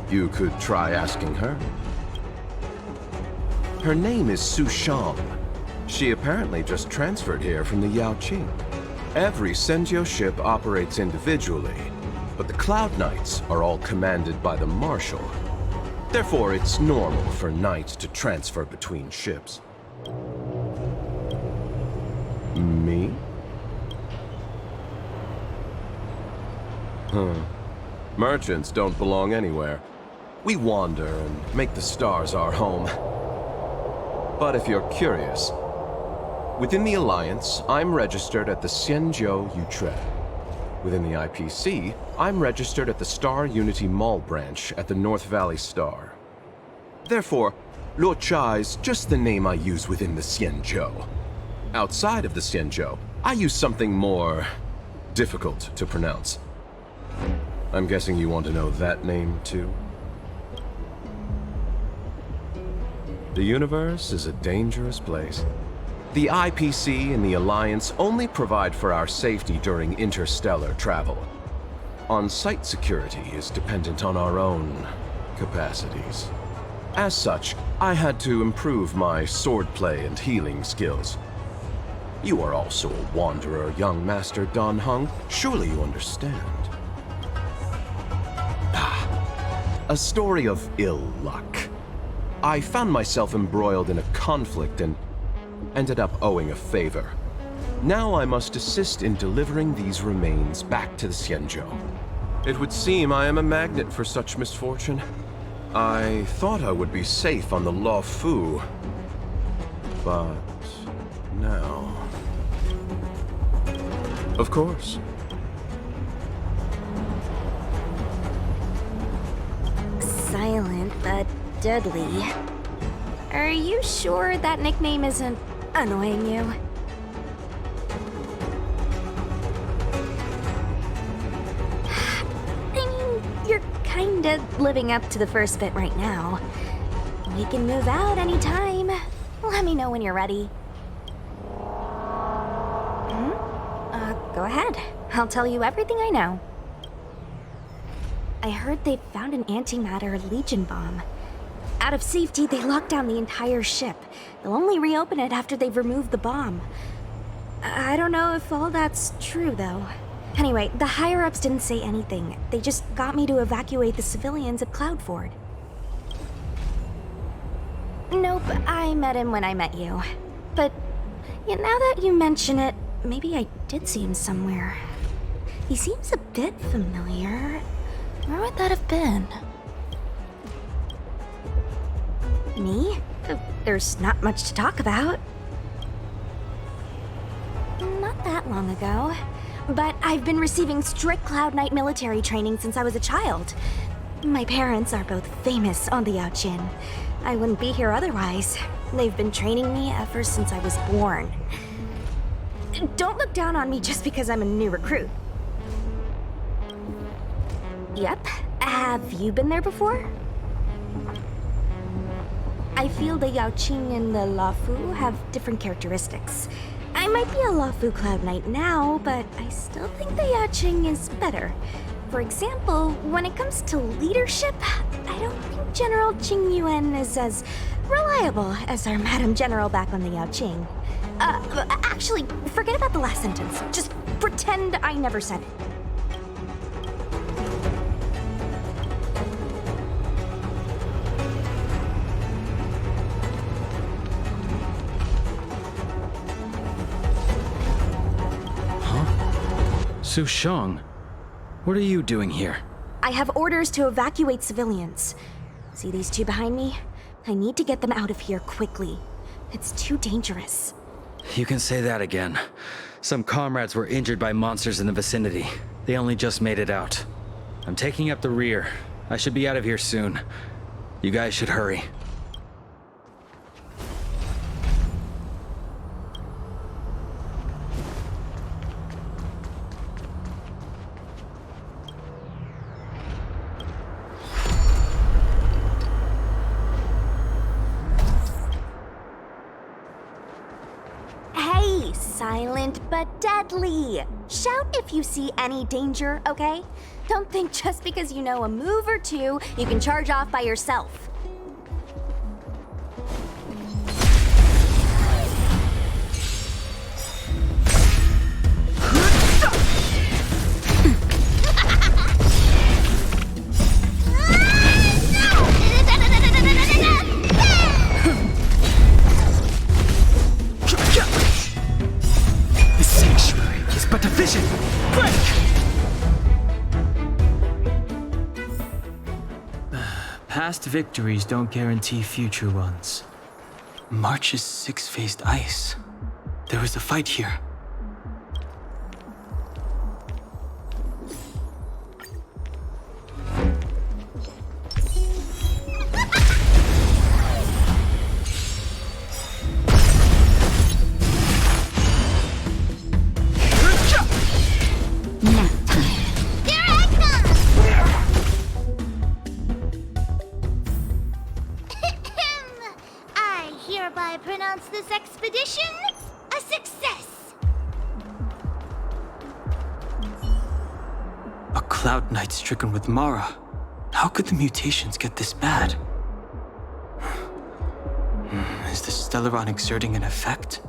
[SPEAKER 5] You could try asking her. Her name is Sushang. She apparently just transferred here from the Yaoqing. Every Senjio ship operates individually, but the Cloud Knights are all commanded by the Marshal. Therefore, it's normal for Knights to transfer between ships. Me? Merchants don't belong anywhere. We wander and make the stars our home. But if you're curious, within the Alliance, I'm registered at the Xianzhou Yutre. Within the IPC, I'm registered at the Star Unity Mall branch at the North Valley Star. Therefore, Luocha is just the name I use within the Xianzhou. Outside of the Xianzhou, I use something more difficult to pronounce. I'm guessing you want to know that name too? The universe is a dangerous place. The IPC and the Alliance only provide for our safety during interstellar travel. On-site security is dependent on our own capacities. As such, I had to improve my swordplay and healing skills. You are also a wanderer, young Master Dan Heng. Surely you understand. A story of ill luck. I found myself embroiled in a conflict and ended up owing a favor. Now I must assist in delivering these remains back to the Xianzhou. It would seem I am a magnet for such misfortune. I thought I would be safe on the Lawfu, but now... Of course.
[SPEAKER 9] Silent but deadly. Are you sure that nickname isn't annoying you? I mean, you're kinda living up to the first bit right now. We can move out anytime. Let me know when you're ready. Go ahead. I'll tell you everything I know. I heard they found an antimatter Legion bomb. Out of safety, they locked down the entire ship. They'll only reopen it after they've removed the bomb. I don't know if all that's true, though. Anyway, the higher-ups didn't say anything. They just got me to evacuate the civilians at Cloudford. Nope, I met him when I met you. But now that you mention it, maybe I did see him somewhere. He seems a bit familiar. Where would that have been? Me? There's not much to talk about. Not that long ago. But I've been receiving strict Cloud Knight military training since I was a child. My parents are both famous on the Yaoqing. I wouldn't be here otherwise. They've been training me ever since I was born. Don't look down on me just because I'm a new recruit. Yep. Have you been there before? I feel the Yaoqing and the Lawfu have different characteristics. I might be a Lawfu Cloud Knight now, but I still think the Yaoqing is better.
[SPEAKER 3] For example, when it comes to leadership, I don't think General Qing Yuan is as reliable as our Madam General back on the Yao Qing. Actually, forget about the last sentence. Just pretend I never said it.
[SPEAKER 15] Su Shang, what are you doing here?
[SPEAKER 3] I have orders to evacuate civilians. See these two behind me? I need to get them out of here quickly. It's too dangerous.
[SPEAKER 15] You can say that again. Some comrades were injured by monsters in the vicinity. They only just made it out. I'm taking up the rear. I should be out of here soon. You guys should hurry.
[SPEAKER 3] Silent but deadly. Shout if you see any danger, okay? Don't think just because you know a move or two, you can charge off by yourself.
[SPEAKER 15] But a vision! Break!
[SPEAKER 6] Past victories don't guarantee future ones. March is six-faced ice. There was a fight here.
[SPEAKER 2] This expedition a success!
[SPEAKER 6] A Cloud Knight stricken with Mara. How could the mutations get this bad? Is the Stellaron exerting an effect?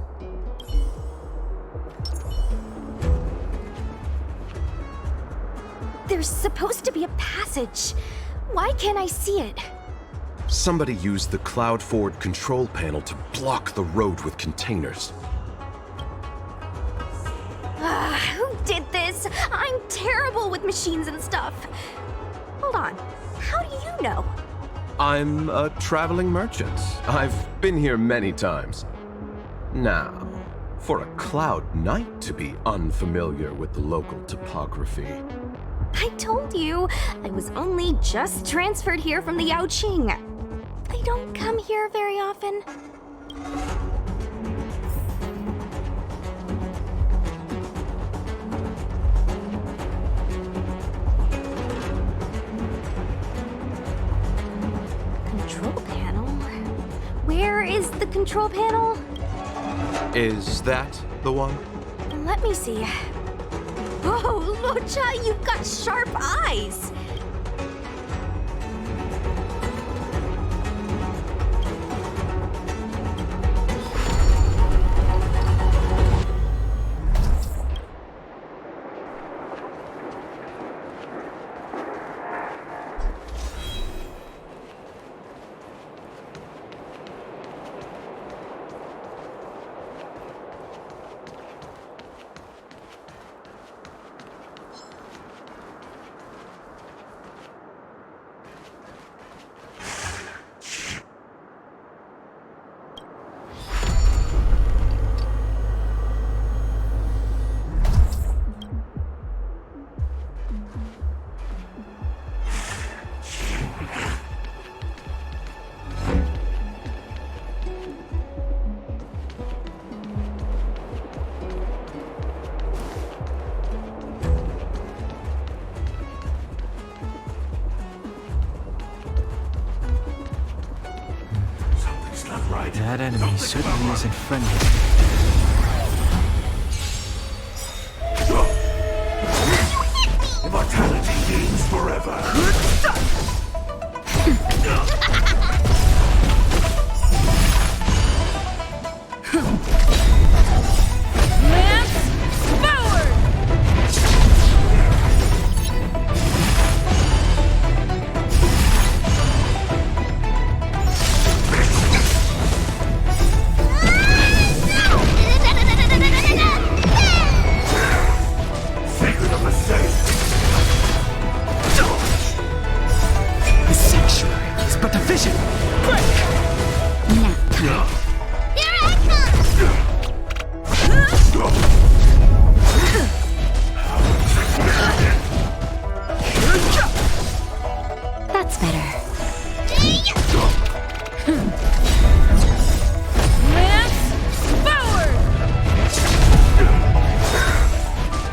[SPEAKER 3] There's supposed to be a passage. Why can't I see it?
[SPEAKER 5] Somebody used the Cloud Forward control panel to block the road with containers.
[SPEAKER 3] Who did this? I'm terrible with machines and stuff. Hold on. How do you know?
[SPEAKER 5] I'm a traveling merchant. I've been here many times. Now, for a Cloud Knight to be unfamiliar with the local topography.
[SPEAKER 3] I told you, I was only just transferred here from the Yao Qing. I don't come here very often. Control panel? Where is the control panel?
[SPEAKER 5] Is that the one?
[SPEAKER 3] Let me see. Oh, Locha, you've got sharp eyes!
[SPEAKER 6] That enemy certainly isn't friendly.
[SPEAKER 1] Immortality
[SPEAKER 16] Greetings forever. Sacred of the saints.
[SPEAKER 4] The sanctuary is but a vision. Break!
[SPEAKER 9] Nap time.
[SPEAKER 2] Here I
[SPEAKER 9] That's better.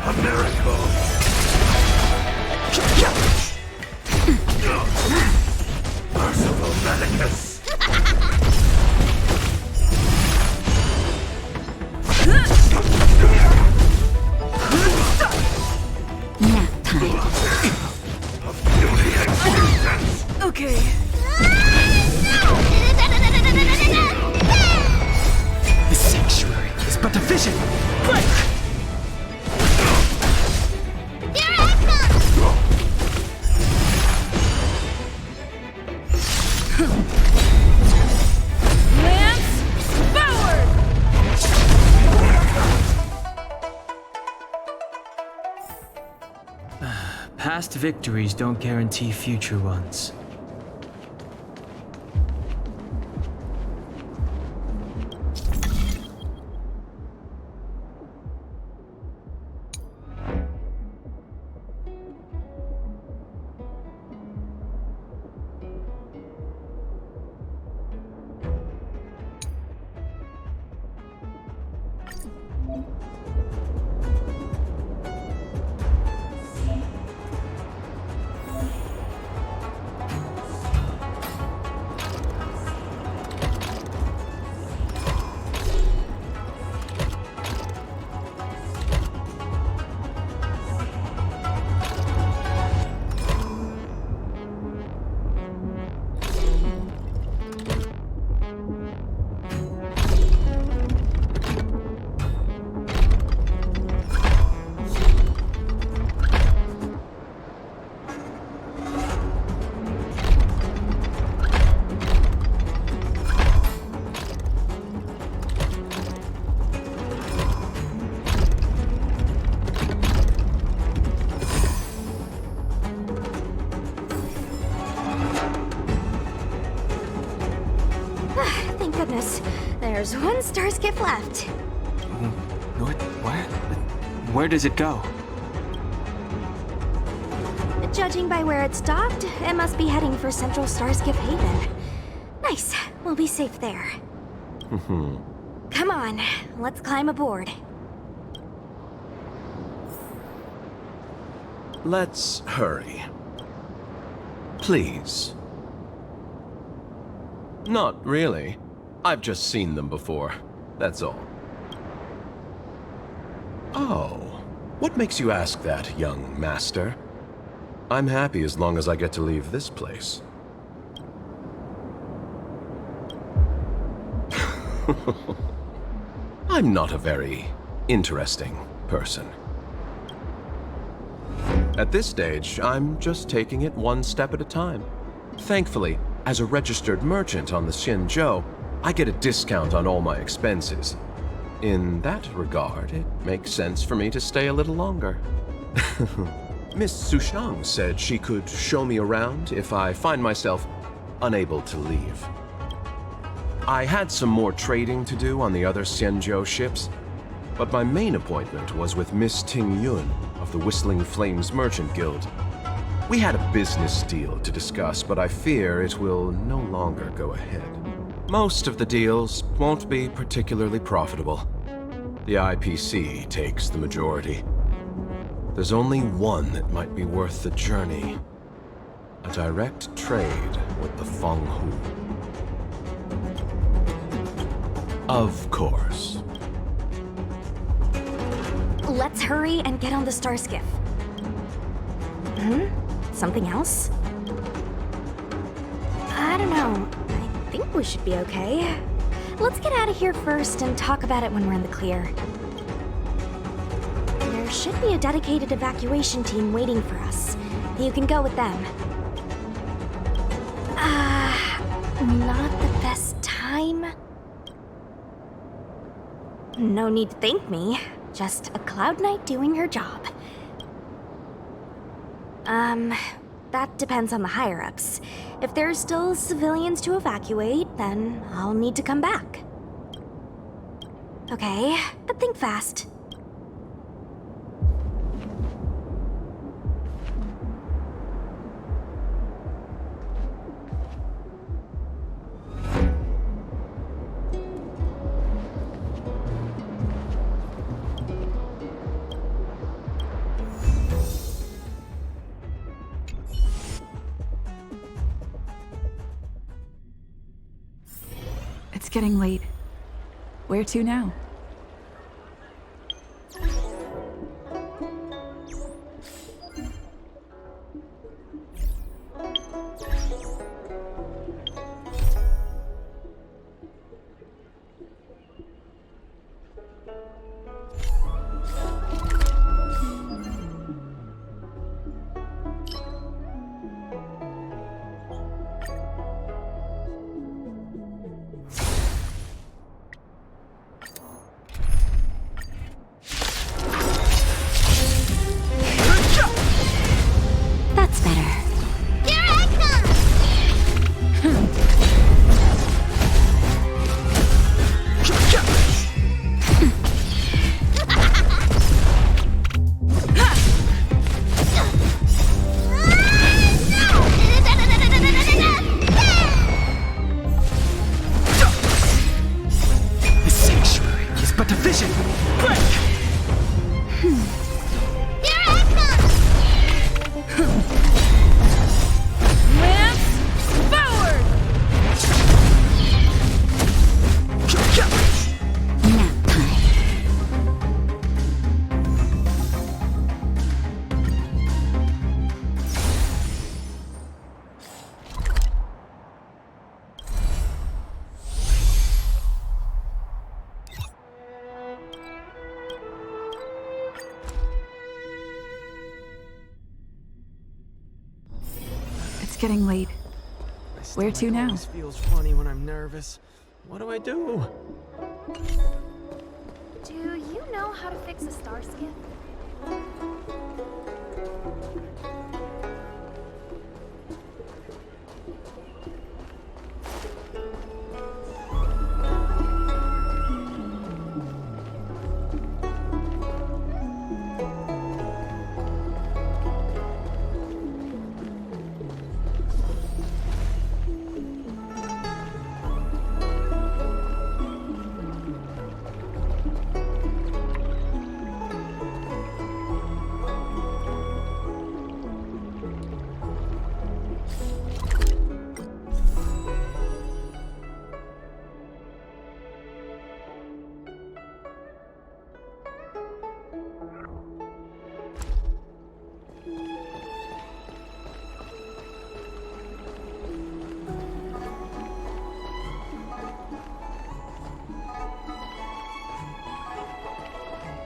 [SPEAKER 16] A miracle. Merciful Medicus.
[SPEAKER 9] Nap time.
[SPEAKER 16] Beauty and innocence.
[SPEAKER 8] Okay.
[SPEAKER 4] The sanctuary is but a vision. Break!
[SPEAKER 2] Here I come!
[SPEAKER 6] Past victories don't guarantee future ones.
[SPEAKER 3] Thank goodness. There's one star skiff left.
[SPEAKER 6] Where does it go?
[SPEAKER 3] Judging by where it stopped, it must be heading for Central Starskiff Haven. Nice. We'll be safe there. Come on, let's climb aboard.
[SPEAKER 5] Let's hurry. Please. Not really. I've just seen them before. That's all. Oh. What makes you ask that, young master? I'm happy as long as I get to leave this place. I'm not a very interesting person. At this stage, I'm just taking it one step at a time. Thankfully, as a registered merchant on the Xinzhou, I get a discount on all my expenses. In that regard, it makes sense for me to stay a little longer. Miss Sushang said she could show me around if I find myself unable to leave. I had some more trading to do on the other Xinzhou ships, but my main appointment was with Miss Ting Yun of the Whistling Flames Merchant Guild. We had a business deal to discuss, but I fear it will no longer go ahead. Most of the deals won't be particularly profitable. The IPC takes the majority. There's only one that might be worth the journey. A direct trade with the Fenghu. Of course.
[SPEAKER 3] Let's hurry and get on the Starskiff. Something else? I don't know. I think we should be okay. Let's get out of here first and talk about it when we're in the clear. There should be a dedicated evacuation team waiting for us. You can go with them. Not the best time. No need to thank me. Just a Cloud Knight doing her job. That depends on the higher-ups. If there's still civilians to evacuate, then I'll need to come back. Okay, but think fast.
[SPEAKER 4] It's getting late. Where to now? Getting late. Where to now?
[SPEAKER 6] Always feels funny when I'm nervous. What do I do?
[SPEAKER 8] Do you know how to fix a star skip?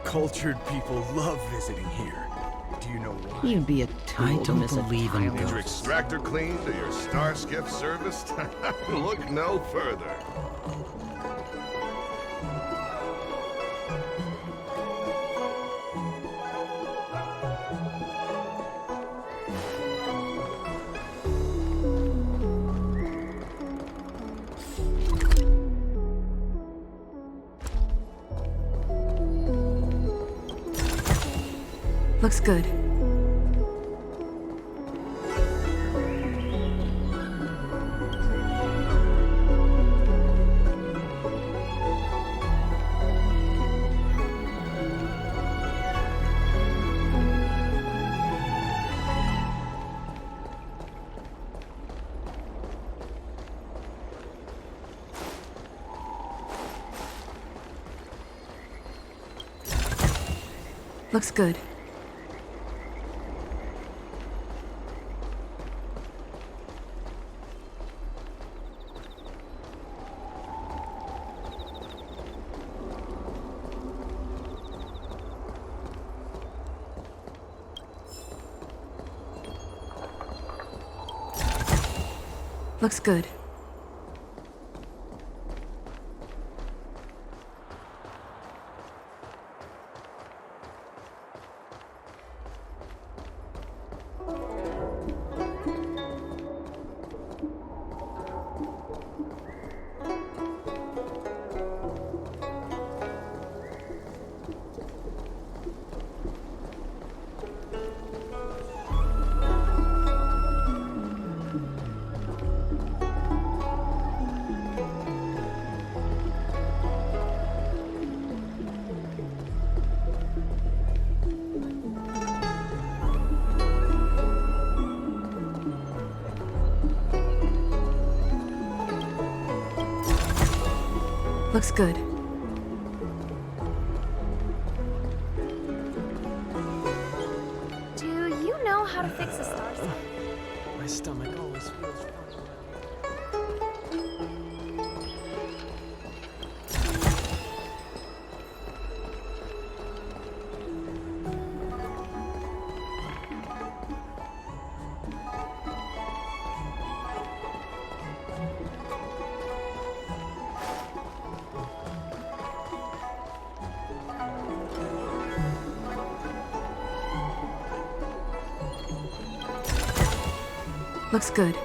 [SPEAKER 6] Cultured people love visiting here. Do you know why?
[SPEAKER 17] You'd be a tool.
[SPEAKER 15] I don't believe in
[SPEAKER 16] Need your extractor cleaned or your star skip serviced? Look no further.
[SPEAKER 4] Looks good. Looks good.
[SPEAKER 8] Looks good. Looks good.
[SPEAKER 17] Do you know how to fix a star sign?
[SPEAKER 18] My stomach always feels funny.
[SPEAKER 8] Looks good.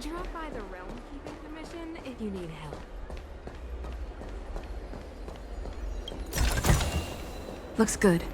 [SPEAKER 17] Drop by the Realm Keeping Commission if you need help.
[SPEAKER 8] Looks good.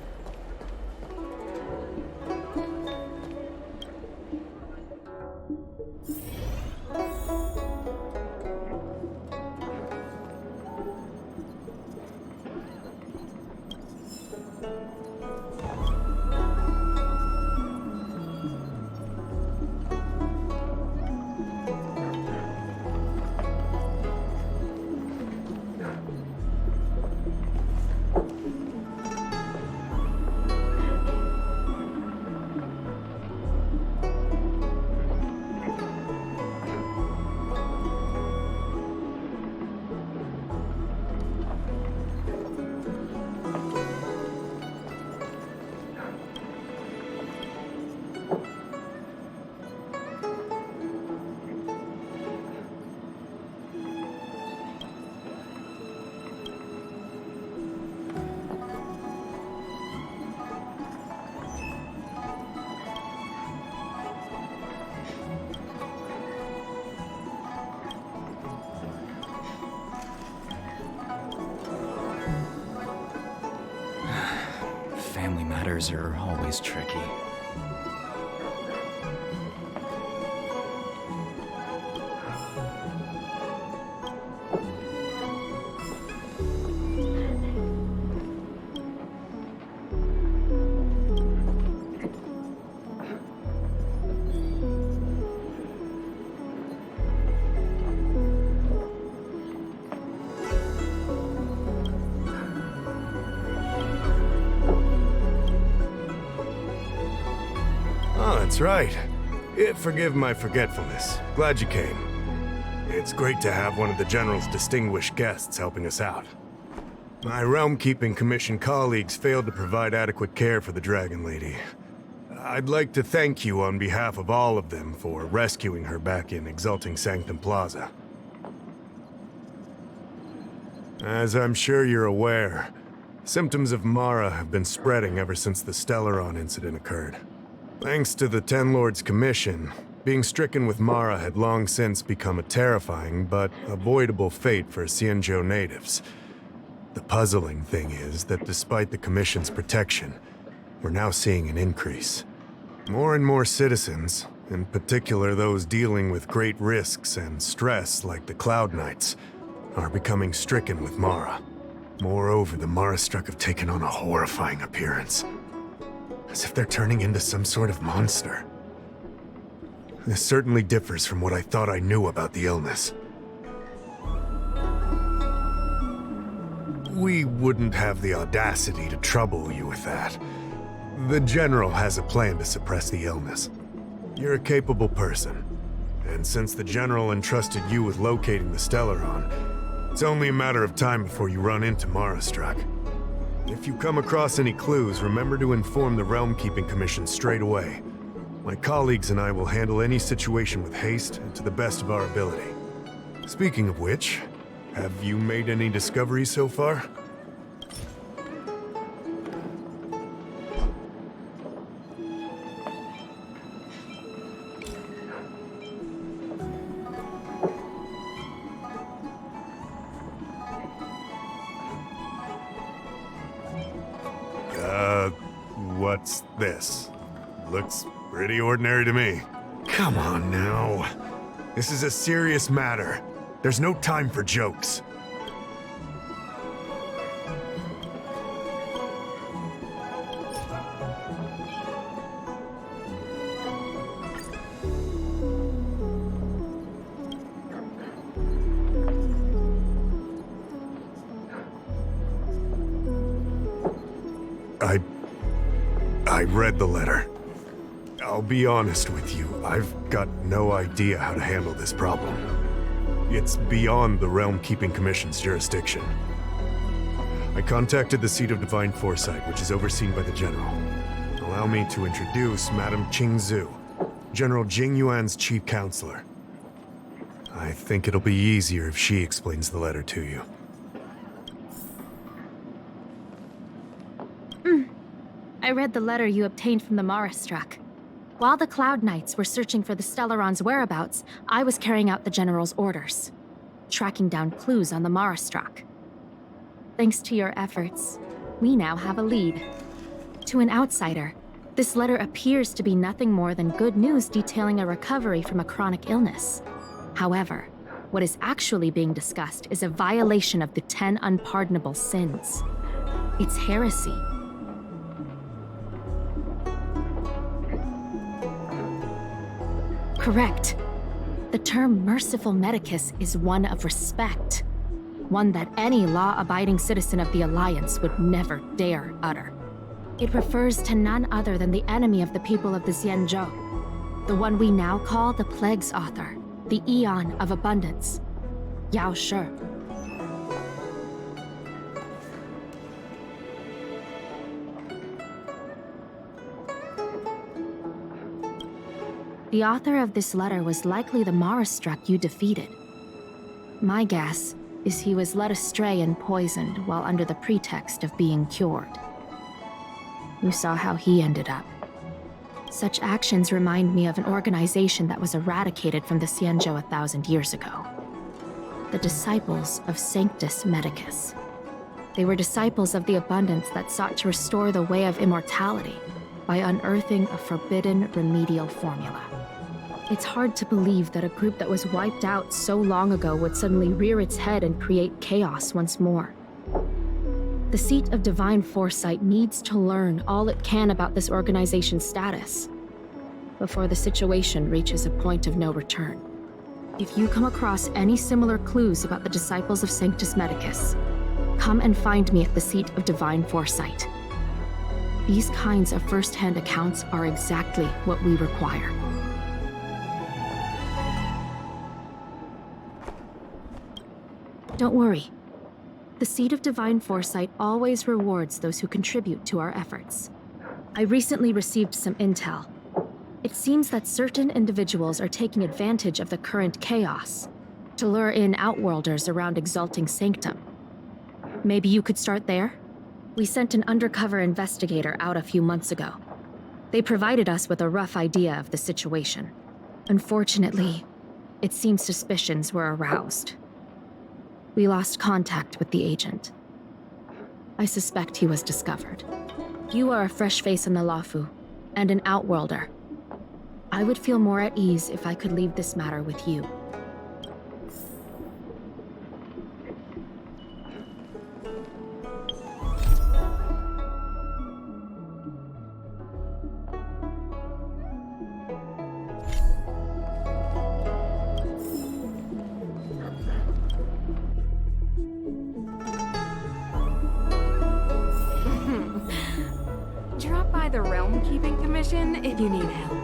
[SPEAKER 14] letters are always tricky.
[SPEAKER 12] That's right. Forgive my forgetfulness. Glad you came. It's great to have one of the General's distinguished guests helping us out. My Realm-Keeping Commission colleagues failed to provide adequate care for the Dragon Lady. I'd like to thank you on behalf of all of them for rescuing her back in Exalting Sanctum Plaza. As I'm sure you're aware, symptoms of Mara have been spreading ever since the Stellaron incident occurred. Thanks to the Ten Lords' Commission, being stricken with Mara had long since become a terrifying but avoidable fate for Xianzhou natives. The puzzling thing is that despite the Commission's protection, we're now seeing an increase. More and more citizens, in particular those dealing with great risks and stress like the Cloud Knights, are becoming stricken with Mara. Moreover, the Mara-struck have taken on a horrifying appearance. As if they're turning into some sort of monster. This certainly differs from what I thought I knew about the illness. We wouldn't have the audacity to trouble you with that. The General has a plan to suppress the illness. You're a capable person, and since the General entrusted you with locating the Stellaron, it's only a matter of time before you run into Mara-struck. If you come across any clues, remember to inform the Realm-Keeping Commission straight away. My colleagues and I will handle any situation with haste and to the best of our ability. Speaking of which, have you made any discoveries so far? What's this? Looks pretty ordinary to me. Come on now. This is a serious matter. There's no time for jokes. I read the letter. I'll be honest with you, I've got no idea how to handle this problem. It's beyond the Realm-Keeping Commission's jurisdiction. I contacted the Seat of Divine Foresight, which is overseen by the General. Allow me to introduce Madame Qingzhu, General Jing Yuan's chief counselor. I think it'll be easier if she explains the letter to you.
[SPEAKER 19] I read the letter you obtained from the Mara-struck. While the Cloud Knights were searching for the Stellaron's whereabouts, I was carrying out the General's orders, tracking down clues on the Mara-struck. Thanks to your efforts, we now have a lead. To an outsider, this letter appears to be nothing more than good news detailing a recovery from a chronic illness. However, what is actually being discussed is a violation of the 10 unpardonable sins. It's heresy. Correct. The term merciful Medicus is one of respect. One that any law-abiding citizen of the Alliance would never dare utter. It refers to none other than the enemy of the people of the Xianzhou. The one we now call the Plague's author, the Eon of Abundance, Yao Shi. The author of this letter was likely the Mara-struck you defeated. My guess is he was led astray and poisoned while under the pretext of being cured. You saw how he ended up. Such actions remind me of an organization that was eradicated from the Xianzhou 1,000 years ago. The Disciples of Sanctus Medicus. They were disciples of the abundance that sought to restore the way of immortality by unearthing a forbidden remedial formula. It's hard to believe that a group that was wiped out so long ago would suddenly rear its head and create chaos once more. The seat of divine foresight needs to learn all it can about this organization's status before the situation reaches a point of no return. If you come across any similar clues about the disciples of Sanctus Medicus, come and find me at the seat of divine foresight. These kinds of first-hand accounts are exactly what we require. Don't worry. The seat of divine foresight always rewards those who contribute to our efforts. I recently received some intel. It seems that certain individuals are taking advantage of the current chaos to lure in outworlders around Exalting Sanctum. Maybe you could start there? We sent an undercover investigator out a few months ago. They provided us with a rough idea of the situation. Unfortunately, it seems suspicions were aroused. We lost contact with the agent. I suspect he was discovered. You are a fresh face in the Lafu, and an outworlder. I would feel more at ease if I could leave this matter with you.
[SPEAKER 17] Drop by the Realm Keeping Commission if you need help.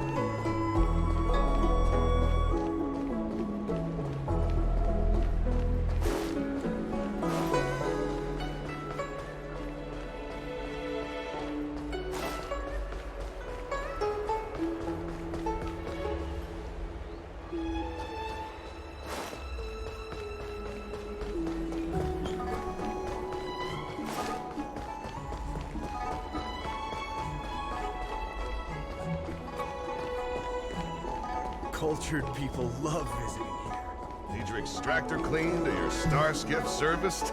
[SPEAKER 16] Cultured people love visiting here. Need your extractor cleaned or your star skiff serviced?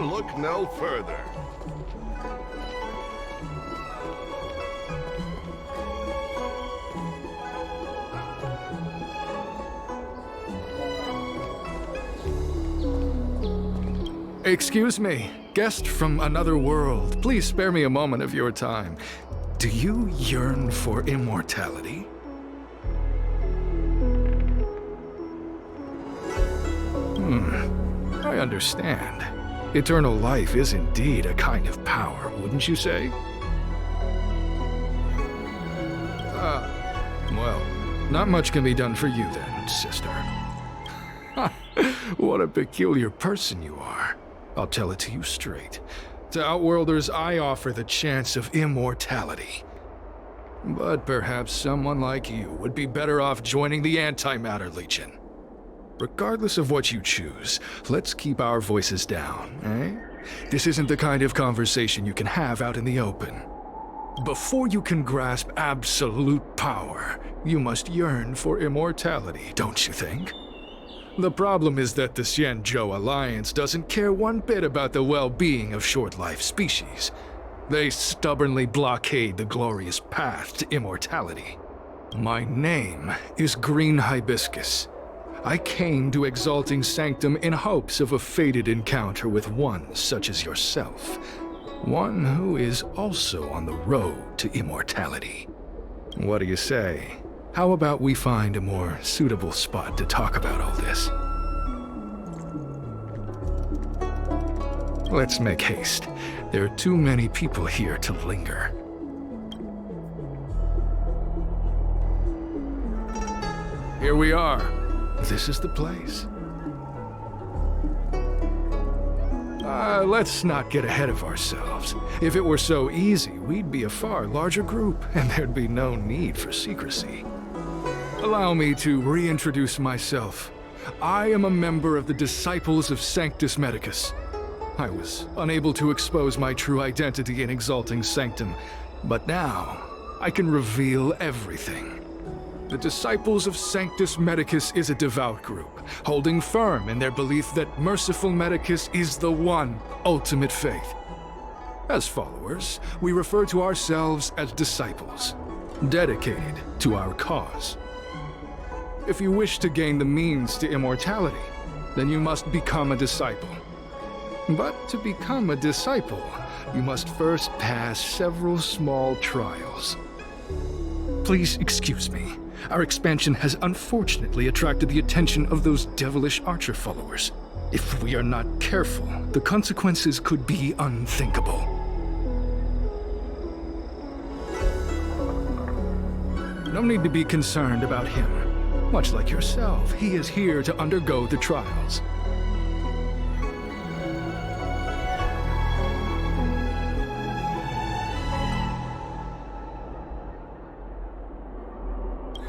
[SPEAKER 16] Look no further.
[SPEAKER 20] Excuse me, guest from another world. Please spare me a moment of your time. Do you yearn for immortality? I understand. Eternal life is indeed a kind of power, wouldn't you say? Well, not much can be done for you then, sister. What a peculiar person you are. I'll tell it to you straight. To Outworlders, I offer the chance of immortality. But perhaps someone like you would be better off joining the Antimatter Legion. Regardless of what you choose, let's keep our voices down, eh? This isn't the kind of conversation you can have out in the open. Before you can grasp absolute power, you must yearn for immortality, don't you think? The problem is that the Xianzhou Alliance doesn't care one bit about the well-being of short-life species. They stubbornly blockade the glorious path to immortality. My name is Green Hibiscus. I came to Exalting Sanctum in hopes of a fated encounter with one such as yourself. One who is also on the road to immortality. What do you say? How about we find a more suitable spot to talk about all this? Let's make haste. There are too many people here to linger. Here we are. This is the place. Let's not get ahead of ourselves. If it were so easy, we'd be a far larger group, and there'd be no need for secrecy. Allow me to reintroduce myself. I am a member of the Disciples of Sanctus Medicus. I was unable to expose my true identity in Exalting Sanctum, but now I can reveal everything. The Disciples of Sanctus Medicus is a devout group, holding firm in their belief that merciful Medicus is the one ultimate faith. As followers, we refer to ourselves as disciples, dedicated to our cause. If you wish to gain the means to immortality, then you must become a disciple. But to become a disciple, you must first pass several small trials. Please excuse me. Our expansion has unfortunately attracted the attention of those devilish archer followers. If we are not careful, the consequences could be unthinkable. No need to be concerned about him. Much like yourself, he is here to undergo the trials.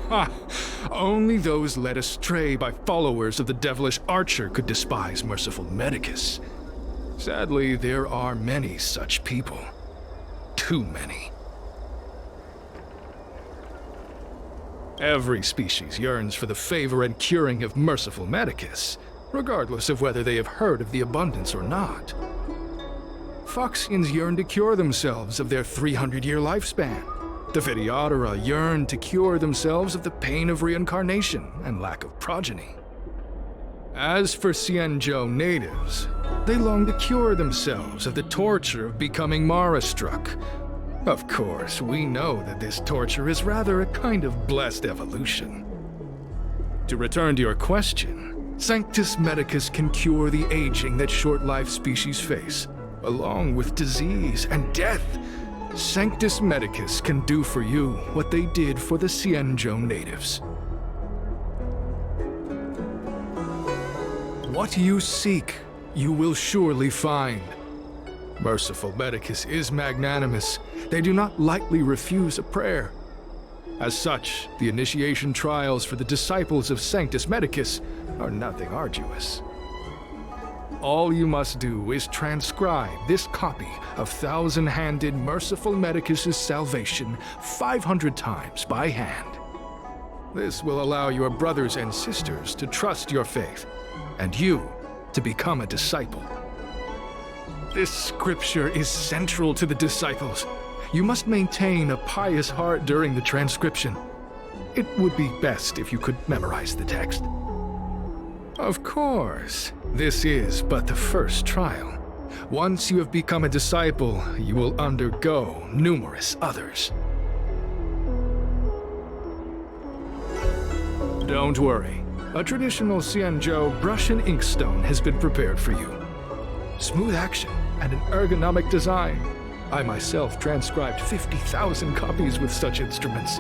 [SPEAKER 20] Ha! Only those led astray by followers of the devilish archer could despise merciful Medicus. Sadly, there are many such people. Too many. Every species yearns for the favor and curing of merciful Medicus, regardless of whether they have heard of the abundance or not. Foxians yearn to cure themselves of their 300-year lifespan. The Videodora yearn to cure themselves of the pain of reincarnation and lack of progeny. As for Xianzhou natives, they long to cure themselves of the torture of becoming Mara-struck. Of course, we know that this torture is rather a kind of blessed evolution. To return to your question, Sanctus Medicus can cure the aging that short-lived species face, along with disease and death. Sanctus Medicus can do for you what they did for the Xianzhou natives. What you seek, you will surely find. Merciful Medicus is magnanimous. They do not lightly refuse a prayer. As such, the initiation trials for the disciples of Sanctus Medicus are nothing arduous. All you must do is transcribe this copy of thousand-handed Merciful Medicus's salvation 500 times by hand. This will allow your brothers and sisters to trust your faith, and you to become a disciple. This scripture is central to the disciples. You must maintain a pious heart during the transcription. It would be best if you could memorize the text. Of course, this is but the first trial. Once you have become a disciple, you will undergo numerous others. Don't worry. A traditional Xianzhou brush and inkstone has been prepared for you. Smooth action and an ergonomic design. I myself transcribed 50,000 copies with such instruments.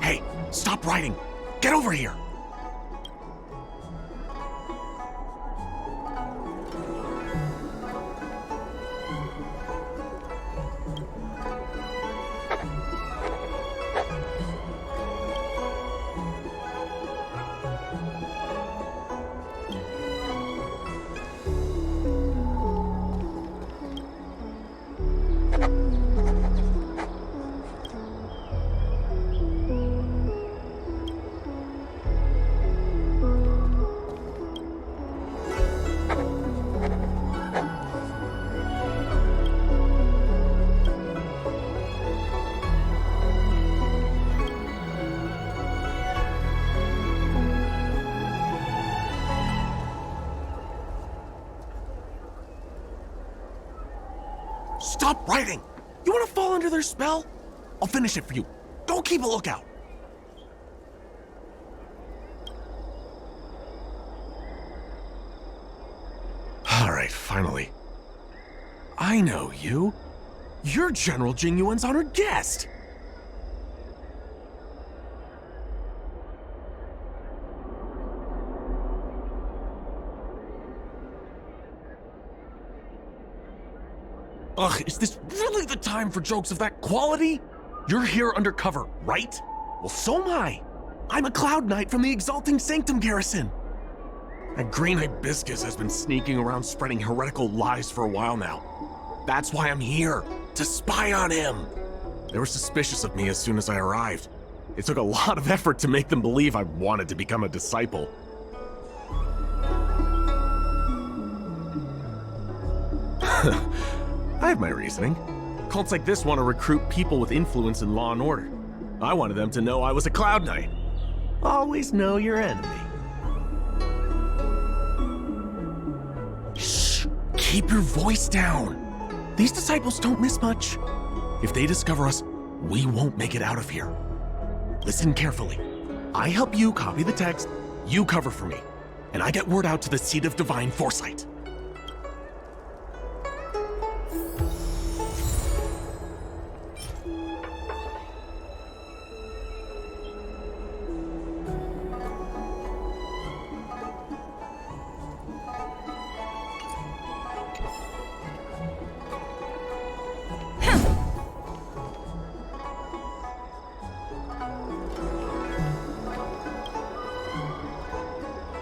[SPEAKER 21] Hey, stop writing! Get over here! Stop writing! You want to fall under their spell? I'll finish it for you. Don't keep a lookout. Alright, finally. I know you. You're General Jing Yuan's honored guest. Ugh, is this really the time for jokes of that quality? You're here undercover, right? Well, so am I. I'm a Cloud Knight from the Exalting Sanctum garrison. That green hibiscus has been sneaking around spreading heretical lies for a while now. That's why I'm here, to spy on him. They were suspicious of me as soon as I arrived. It took a lot of effort to make them believe I wanted to become a disciple. I have my reasoning. Cults like this want to recruit people with influence in law and order. I wanted them to know I was a Cloud Knight. Always know your enemy. Shh! Keep your voice down. These disciples don't miss much. If they discover us, we won't make it out of here. Listen carefully. I help you copy the text, you cover for me, and I get word out to the Seat of Divine Foresight.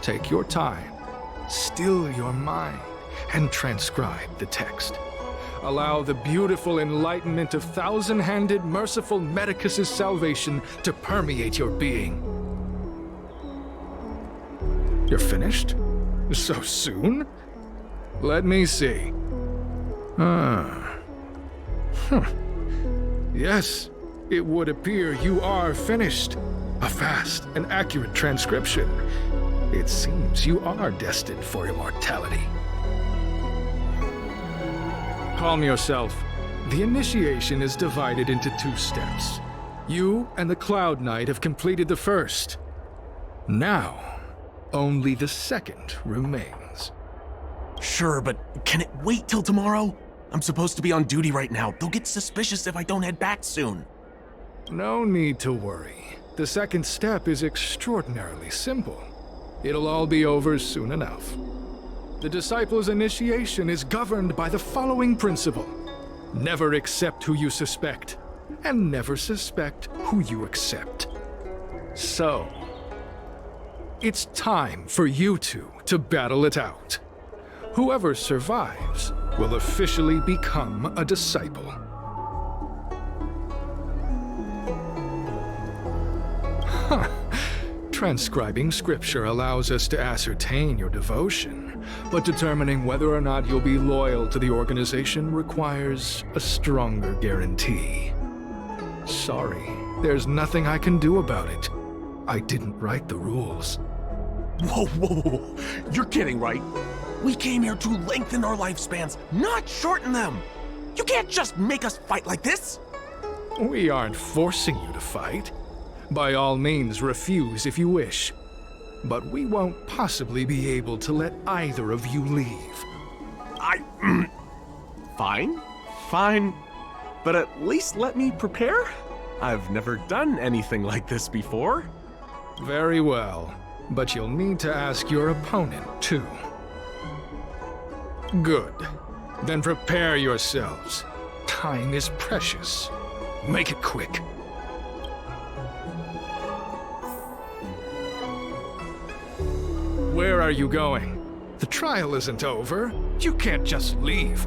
[SPEAKER 20] Take your time, still your mind, and transcribe the text. Allow the beautiful enlightenment of thousand-handed, merciful Medicus' salvation to permeate your being. You're finished? So soon? Let me see. Yes, it would appear you are finished. A fast and accurate transcription. It seems you are destined for immortality. Calm yourself. The initiation is divided into 2 steps. You and the Cloud Knight have completed the first. Now, only the second remains.
[SPEAKER 21] Sure, but can it wait till tomorrow? I'm supposed to be on duty right now. They'll get suspicious if I don't head back soon.
[SPEAKER 20] No need to worry. The second step is extraordinarily simple. It'll all be over soon enough. The disciple's initiation is governed by the following principle. Never accept who you suspect, and never suspect who you accept. So, it's time for you two to battle it out. Whoever survives will officially become a disciple. Huh. Transcribing scripture allows us to ascertain your devotion, but determining whether or not you'll be loyal to the organization requires a stronger guarantee. Sorry, there's nothing I can do about it. I didn't write the rules.
[SPEAKER 21] Whoa. You're kidding, right? We came here to lengthen our lifespans, not shorten them. You can't just make us fight like this.
[SPEAKER 20] We aren't forcing you to fight. By all means, refuse if you wish. But we won't possibly be able to let either of you leave.
[SPEAKER 21] Fine. But at least let me prepare. I've never done anything like this before.
[SPEAKER 20] Very well. But you'll need to ask your opponent, too. Good. Then prepare yourselves. Time is precious. Make it quick. Where are you going? The trial isn't over. You can't just leave.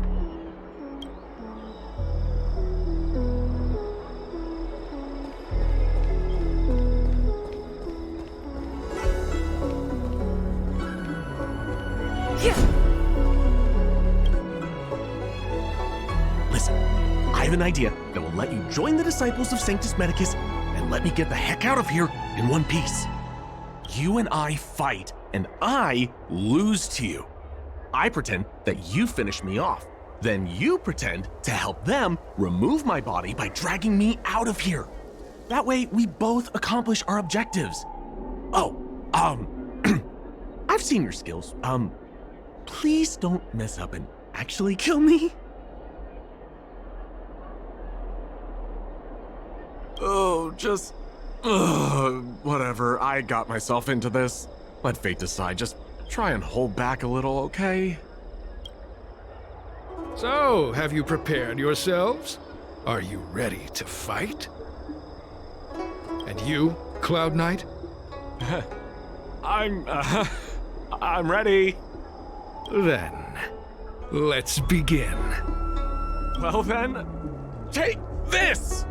[SPEAKER 21] Listen, I have an idea that will let you join the disciples of Sanctus Medicus and let me get the heck out of here in one piece. You and I fight, and I lose to you. I pretend that you finish me off. Then you pretend to help them remove my body by dragging me out of here. That way, we both accomplish our objectives. Oh, I've seen your skills. Please don't mess up and actually kill me. Oh, just... whatever, I got myself into this. Let fate decide, just try and hold back a little, okay?
[SPEAKER 20] So, have you prepared yourselves? Are you ready to fight? And you, Cloud Knight?
[SPEAKER 21] I'm ready.
[SPEAKER 20] Then, let's begin.
[SPEAKER 21] Well then, take this!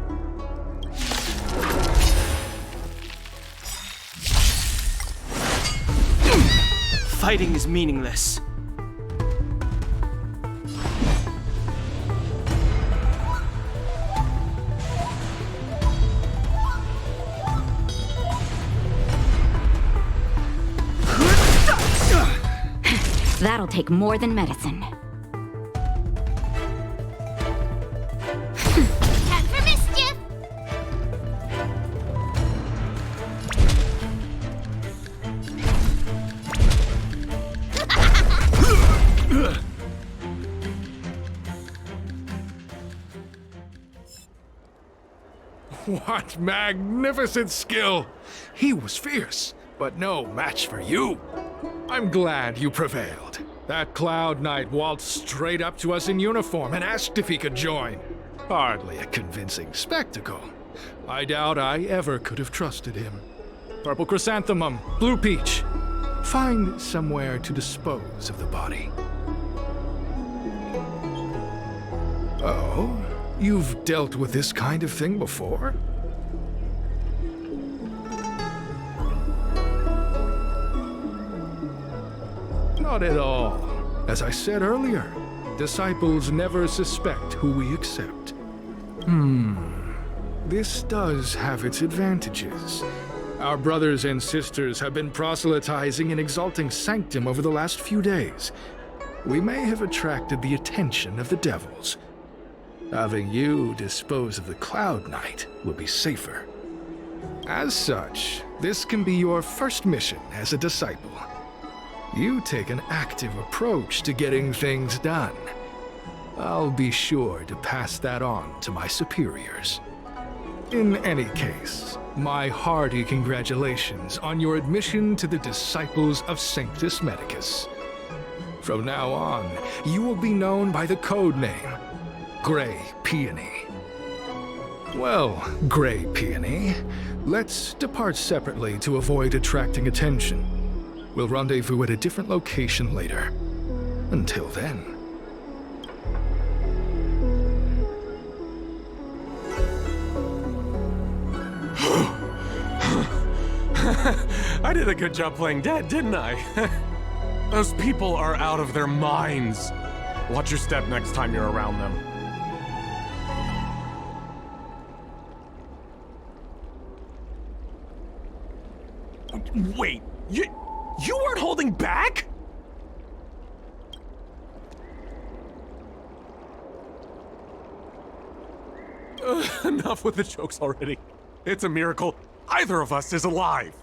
[SPEAKER 6] Fighting is meaningless.
[SPEAKER 9] That'll take more than medicine.
[SPEAKER 2] Time for mischief!
[SPEAKER 20] What magnificent skill! He was fierce, but no match for you. I'm glad you prevailed. That Cloud Knight waltzed straight up to us in uniform and asked if he could join. Hardly a convincing spectacle. I doubt I ever could have trusted him. Purple chrysanthemum, blue peach. Find somewhere to dispose of the body. Oh? You've dealt with this kind of thing before? Not at all. As I said earlier, disciples never suspect who we accept. This does have its advantages. Our brothers and sisters have been proselytizing and exalting Sanctum over the last few days. We may have attracted the attention of the devils. Having you dispose of the Cloud Knight will be safer. As such, this can be your first mission as a disciple. You take an active approach to getting things done. I'll be sure to pass that on to my superiors. In any case, my hearty congratulations on your admission to the Disciples of Sanctus Medicus. From now on, you will be known by the code name, Gray Peony. Well, Gray Peony, let's depart separately to avoid attracting attention. We'll rendezvous at a different location later. Until then.
[SPEAKER 21] I did a good job playing dead, didn't I? Those people are out of their minds. Watch your step next time you're around them. Wait, you weren't holding back? Enough with the jokes already. It's a miracle either of us is alive.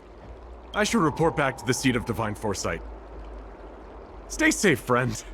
[SPEAKER 21] I should report back to the seat of divine foresight. Stay safe, friend.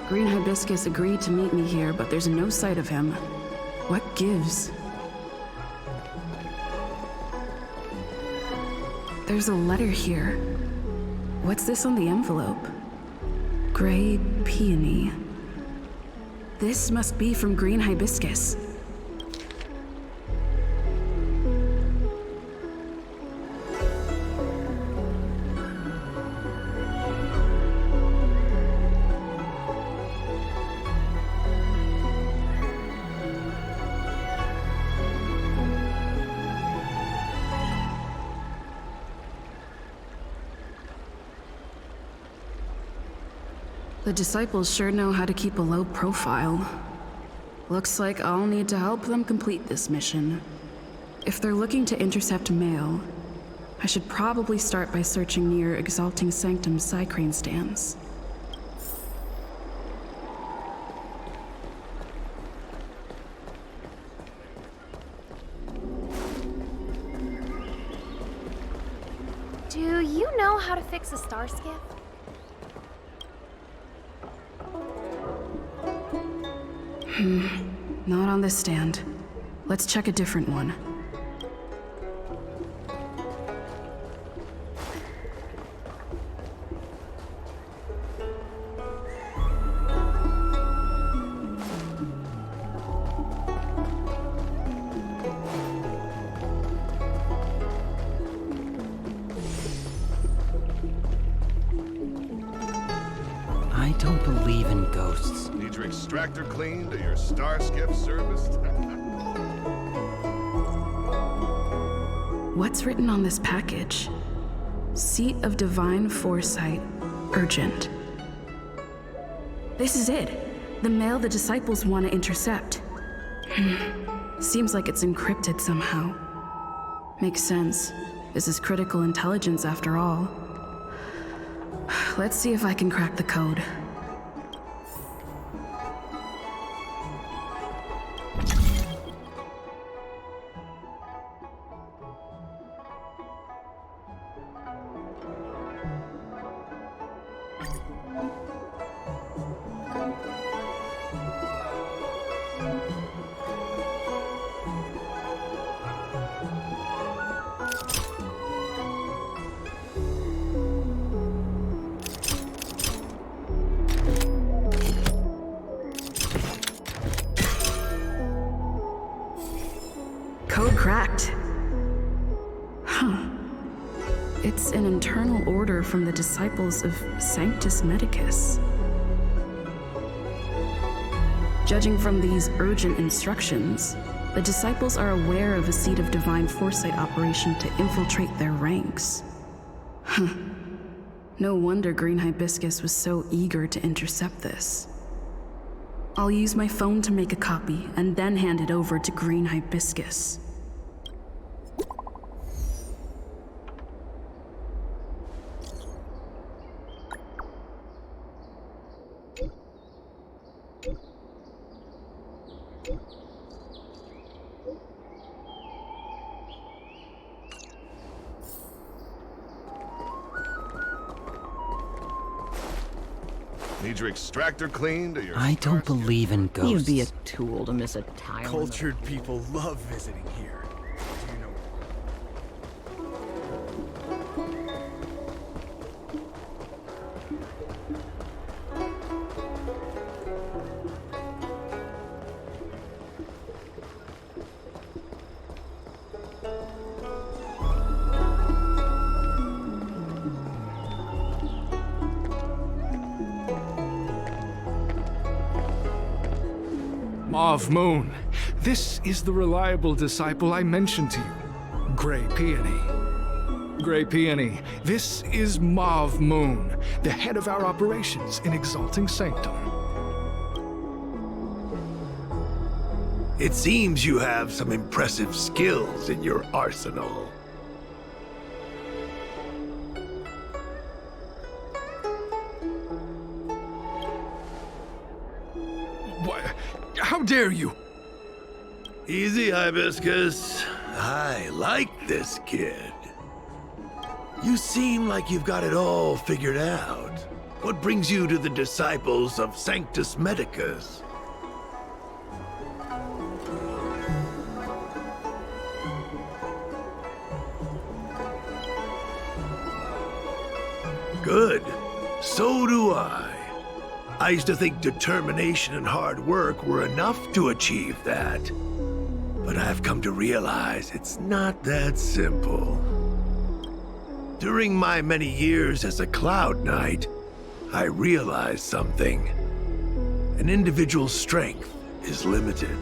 [SPEAKER 7] Green Hibiscus agreed to meet me here, but there's no sight of him. What gives? There's a letter here. What's this on the envelope? Gray peony. This must be from Green Hibiscus. The disciples sure know how to keep a low profile. Looks like I'll need to help them complete this mission. If they're looking to intercept mail, I should probably start by searching near Exalting Sanctum's Psycrane stands.
[SPEAKER 17] Do you know how to fix a star skiff?
[SPEAKER 7] Not on this stand. Let's check a different one.
[SPEAKER 14] I don't believe in ghosts.
[SPEAKER 16] Need your extractor cleaned or your star skiff serviced?
[SPEAKER 7] What's written on this package? Seat of Divine Foresight, urgent. This is it. The mail the disciples want to intercept. Seems like it's encrypted somehow. Makes sense. This is critical intelligence after all. Let's see if I can crack the code. Code cracked. Huh. It's an internal order from the disciples of Sanctus Medicus. Judging from these urgent instructions, the disciples are aware of a Seat of Divine Foresight operation to infiltrate their ranks. Huh. No wonder Green Hibiscus was so eager to intercept this. I'll use my phone to make a copy and then hand it over to Green Hibiscus.
[SPEAKER 16] Need your extractor cleaned or your
[SPEAKER 14] I don't believe in ghosts.
[SPEAKER 22] You'd be a tool to miss a tile.
[SPEAKER 18] Cultured people love visiting here. Do you know?
[SPEAKER 20] Mauve Moon, this is the reliable disciple I mentioned to you, Gray Peony. Gray Peony, this is Mauve Moon, the head of our operations in Exalting Sanctum.
[SPEAKER 23] It seems you have some impressive skills in your arsenal.
[SPEAKER 20] How dare you?
[SPEAKER 23] Easy, Hibiscus. I like this kid. You seem like you've got it all figured out. What brings you to the disciples of Sanctus Medicus? Good. So do I. I used to think determination and hard work were enough to achieve that. But I've come to realize it's not that simple. During my many years as a Cloud Knight, I realized something. An individual's strength is limited.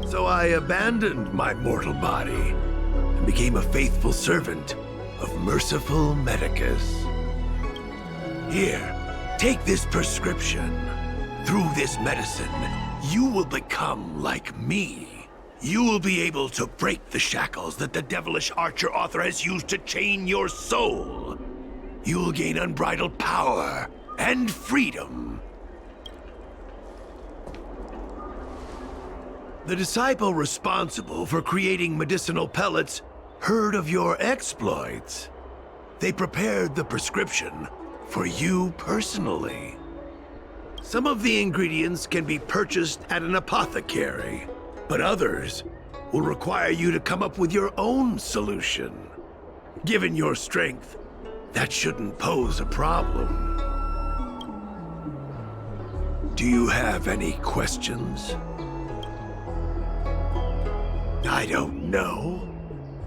[SPEAKER 23] So I abandoned my mortal body and became a faithful servant of merciful Medicus. Here, take this prescription. Through this medicine, you will become like me. You will be able to break the shackles that the devilish Archer author has used to chain your soul. You will gain unbridled power and freedom. The disciple responsible for creating medicinal pellets heard of your exploits. They prepared the prescription for you personally. Some of the ingredients can be purchased at an apothecary, but others will require you to come up with your own solution. Given your strength, that shouldn't pose a problem. Do you have any questions? I don't know.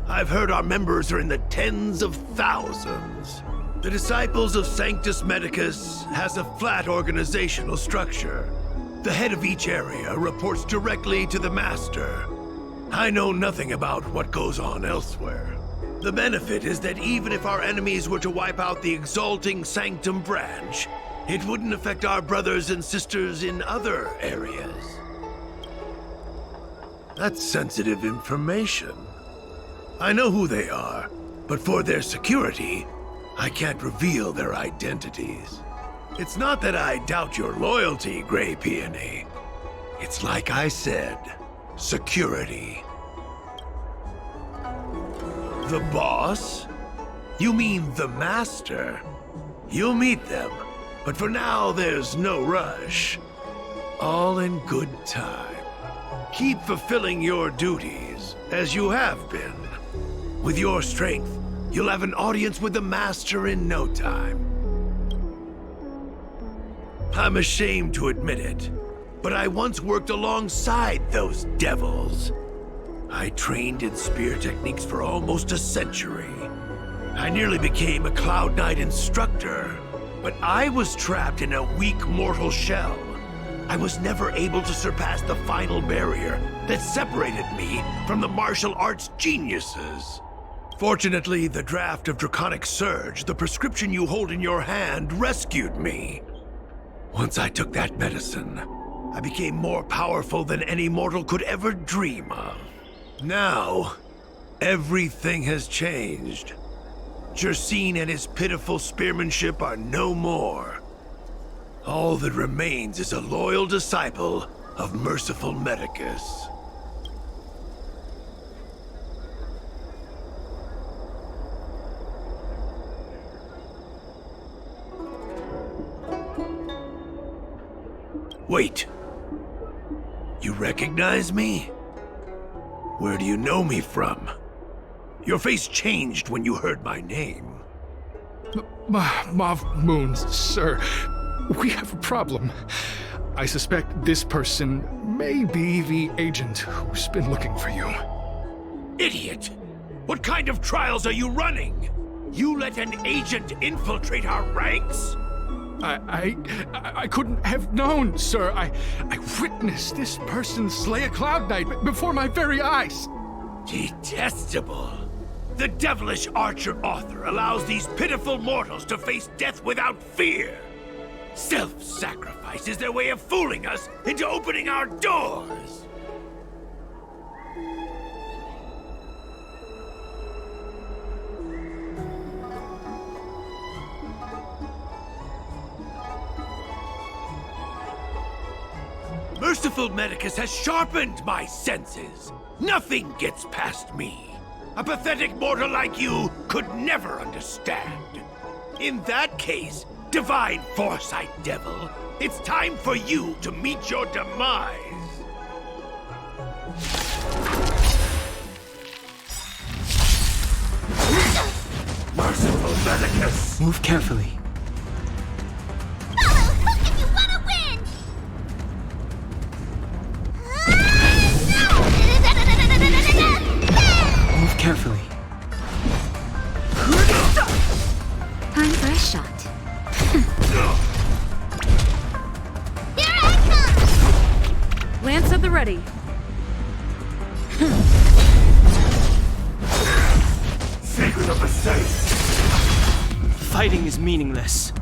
[SPEAKER 23] I've heard our members are in the tens of thousands. The Disciples of Sanctus Medicus has a flat organizational structure. The head of each area reports directly to the Master. I know nothing about what goes on elsewhere. The benefit is that even if our enemies were to wipe out the Exalting Sanctum branch, it wouldn't affect our brothers and sisters in other areas. That's sensitive information. I know who they are, but for their security, I can't reveal their identities. It's not that I doubt your loyalty, Grey Peony. It's like I said, security. The boss? You mean the Master? You'll meet them, but for now there's no rush. All in good time. Keep fulfilling your duties, as you have been. With your strength, you'll have an audience with the Master in no time. I'm ashamed to admit it, but I once worked alongside those devils. I trained in spear techniques for almost a century. I nearly became a Cloud Knight instructor, but I was trapped in a weak mortal shell. I was never able to surpass the final barrier that separated me from the martial arts geniuses. Fortunately, the draft of Draconic Surge, the prescription you hold in your hand, rescued me. Once I took that medicine, I became more powerful than any mortal could ever dream of. Now, everything has changed. Jersine and his pitiful spearmanship are no more. All that remains is a loyal disciple of merciful Medicus. Wait. You recognize me? Where do you know me from? Your face changed when you heard my name.
[SPEAKER 20] Mauve Moons, sir. We have a problem. I suspect this person may be the agent who's been looking for you.
[SPEAKER 23] Idiot! What kind of trials are you running? You let an agent infiltrate our ranks?
[SPEAKER 20] I couldn't have known, sir. I witnessed this person slay a Cloud Knight before my very eyes.
[SPEAKER 23] Detestable. The devilish Archer author allows these pitiful mortals to face death without fear. Self-sacrifice is their way of fooling us into opening our doors. Merciful Medicus has sharpened my senses. Nothing gets past me. A pathetic mortal like you could never understand. In that case, Divine foresight, devil! It's time for you to meet your demise! Merciful Medicus!
[SPEAKER 6] Move carefully.
[SPEAKER 2] If you want to win!
[SPEAKER 6] Move carefully.
[SPEAKER 9] Time for a shot.
[SPEAKER 10] Lance at the ready.
[SPEAKER 23] Sacred of the Saints!
[SPEAKER 6] Fighting is meaningless.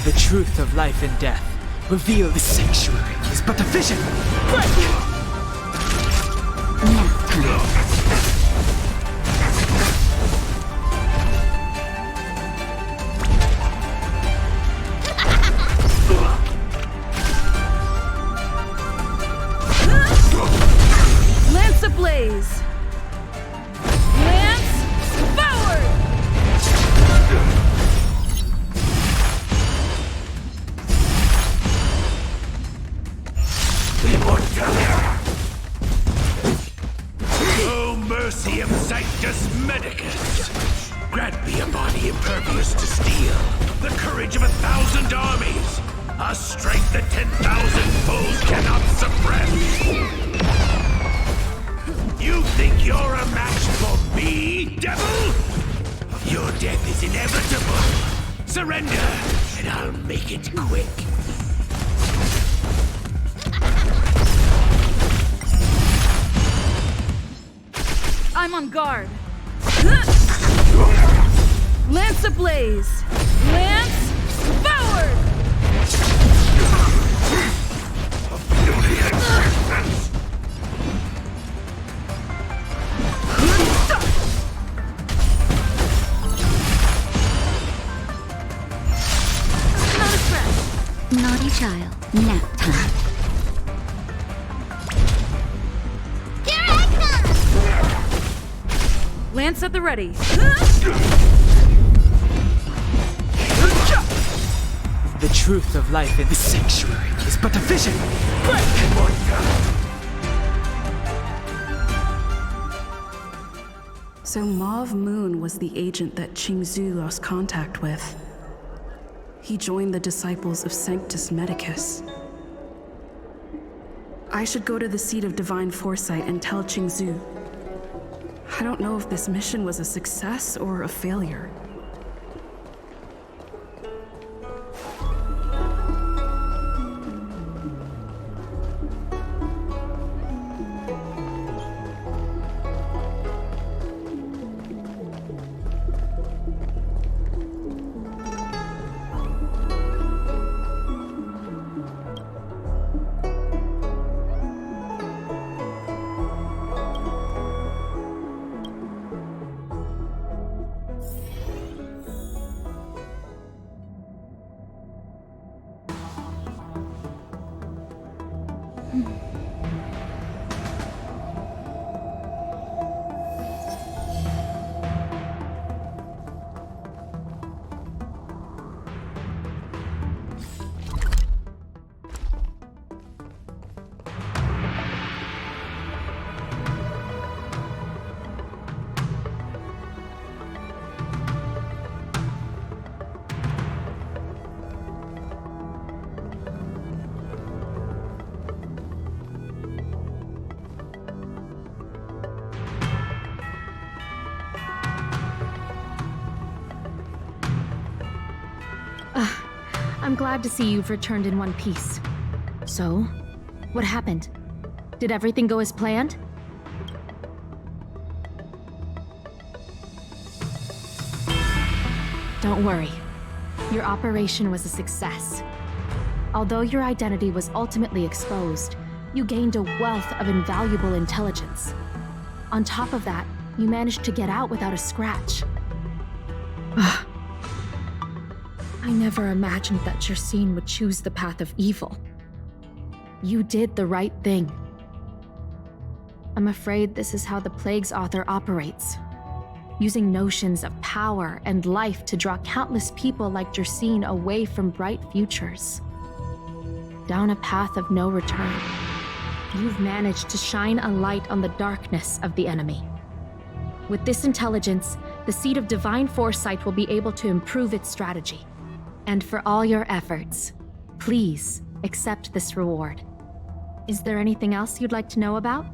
[SPEAKER 6] The truth of life and death. Reveal the sanctuary is but a vision.
[SPEAKER 10] Lance ablaze. Lance forward.
[SPEAKER 23] Oh, mercy of Sanctus Medicus! Grant me a body impervious to steel, the courage of 1,000 armies, a strength that 10,000 foes cannot suppress! You think you're a match for me, devil? Your death is inevitable. Surrender, and I'll make it quick.
[SPEAKER 10] I'm on guard. Lance ablaze. Lance forward.
[SPEAKER 9] Naughty child. Nap time.
[SPEAKER 10] Lance at the ready.
[SPEAKER 6] The truth of life in the sanctuary is but a vision.
[SPEAKER 7] So Mauve Moon was the agent that Qingzhu lost contact with. He joined the disciples of Sanctus Medicus. I should go to the seat of divine foresight and tell Qingzhu. I don't know if this mission was a success or a failure.
[SPEAKER 19] I'm glad to see you've returned in one piece. So, what happened? Did everything go as planned? Don't worry. Your operation was a success. Although your identity was ultimately exposed, you gained a wealth of invaluable intelligence. On top of that, you managed to get out without a scratch. I never imagined that Jersine would choose the path of evil. You did the right thing. I'm afraid this is how the Plague's author operates. using notions of power and life to draw countless people like Jersine away from bright futures. Down a path of no return. You've managed to shine a light on the darkness of the enemy. With this intelligence, the Seed of Divine Foresight will be able to improve its strategy. And for all your efforts, please accept this reward. Is there anything else you'd like to know about?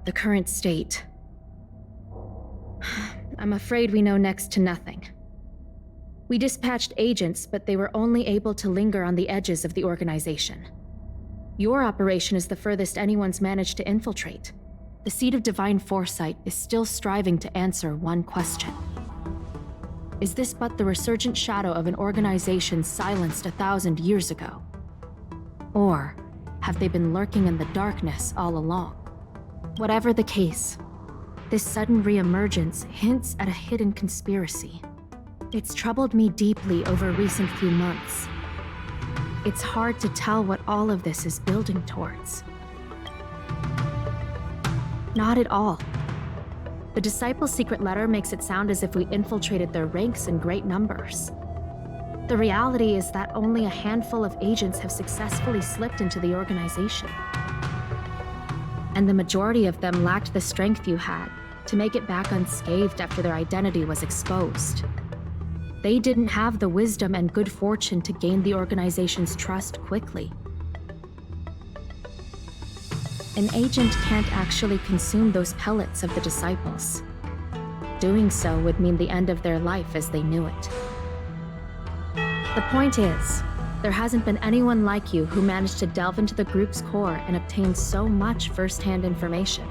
[SPEAKER 19] The current state. I'm afraid we know next to nothing. We dispatched agents, but they were only able to linger on the edges of the organization. Your operation is the furthest anyone's managed to infiltrate. The Seed of Divine Foresight is still striving to answer one question. Is this but the resurgent shadow of an organization silenced 1,000 years ago? Or have they been lurking in the darkness all along? Whatever the case, this sudden reemergence hints at a hidden conspiracy. It's troubled me deeply over recent few months. It's hard to tell what all of this is building towards. Not at all. The Disciples' secret letter makes it sound as if we infiltrated their ranks in great numbers. The reality is that only a handful of agents have successfully slipped into the organization. And the majority of them lacked the strength you had to make it back unscathed after their identity was exposed. They didn't have the wisdom and good fortune to gain the organization's trust quickly. An agent can't actually consume those pellets of the Disciples. Doing so would mean the end of their life as they knew it. The point is, there hasn't been anyone like you who managed to delve into the group's core and obtain so much first-hand information.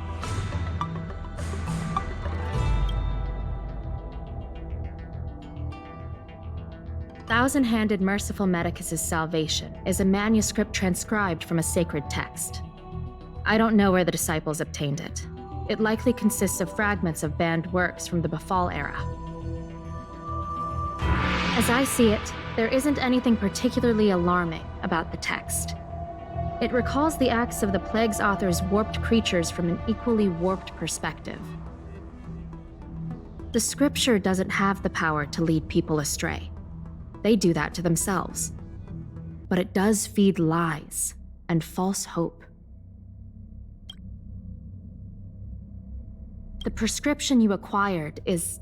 [SPEAKER 19] Thousand-handed Merciful Medicus' salvation is a manuscript transcribed from a sacred text. I don't know where the Disciples obtained it. It likely consists of fragments of banned works from the Befall era. As I see it, there isn't anything particularly alarming about the text. It recalls the acts of the Plague's author's warped creatures from an equally warped perspective. The scripture doesn't have the power to lead people astray. They do that to themselves. But it does feed lies and false hope. The prescription you acquired is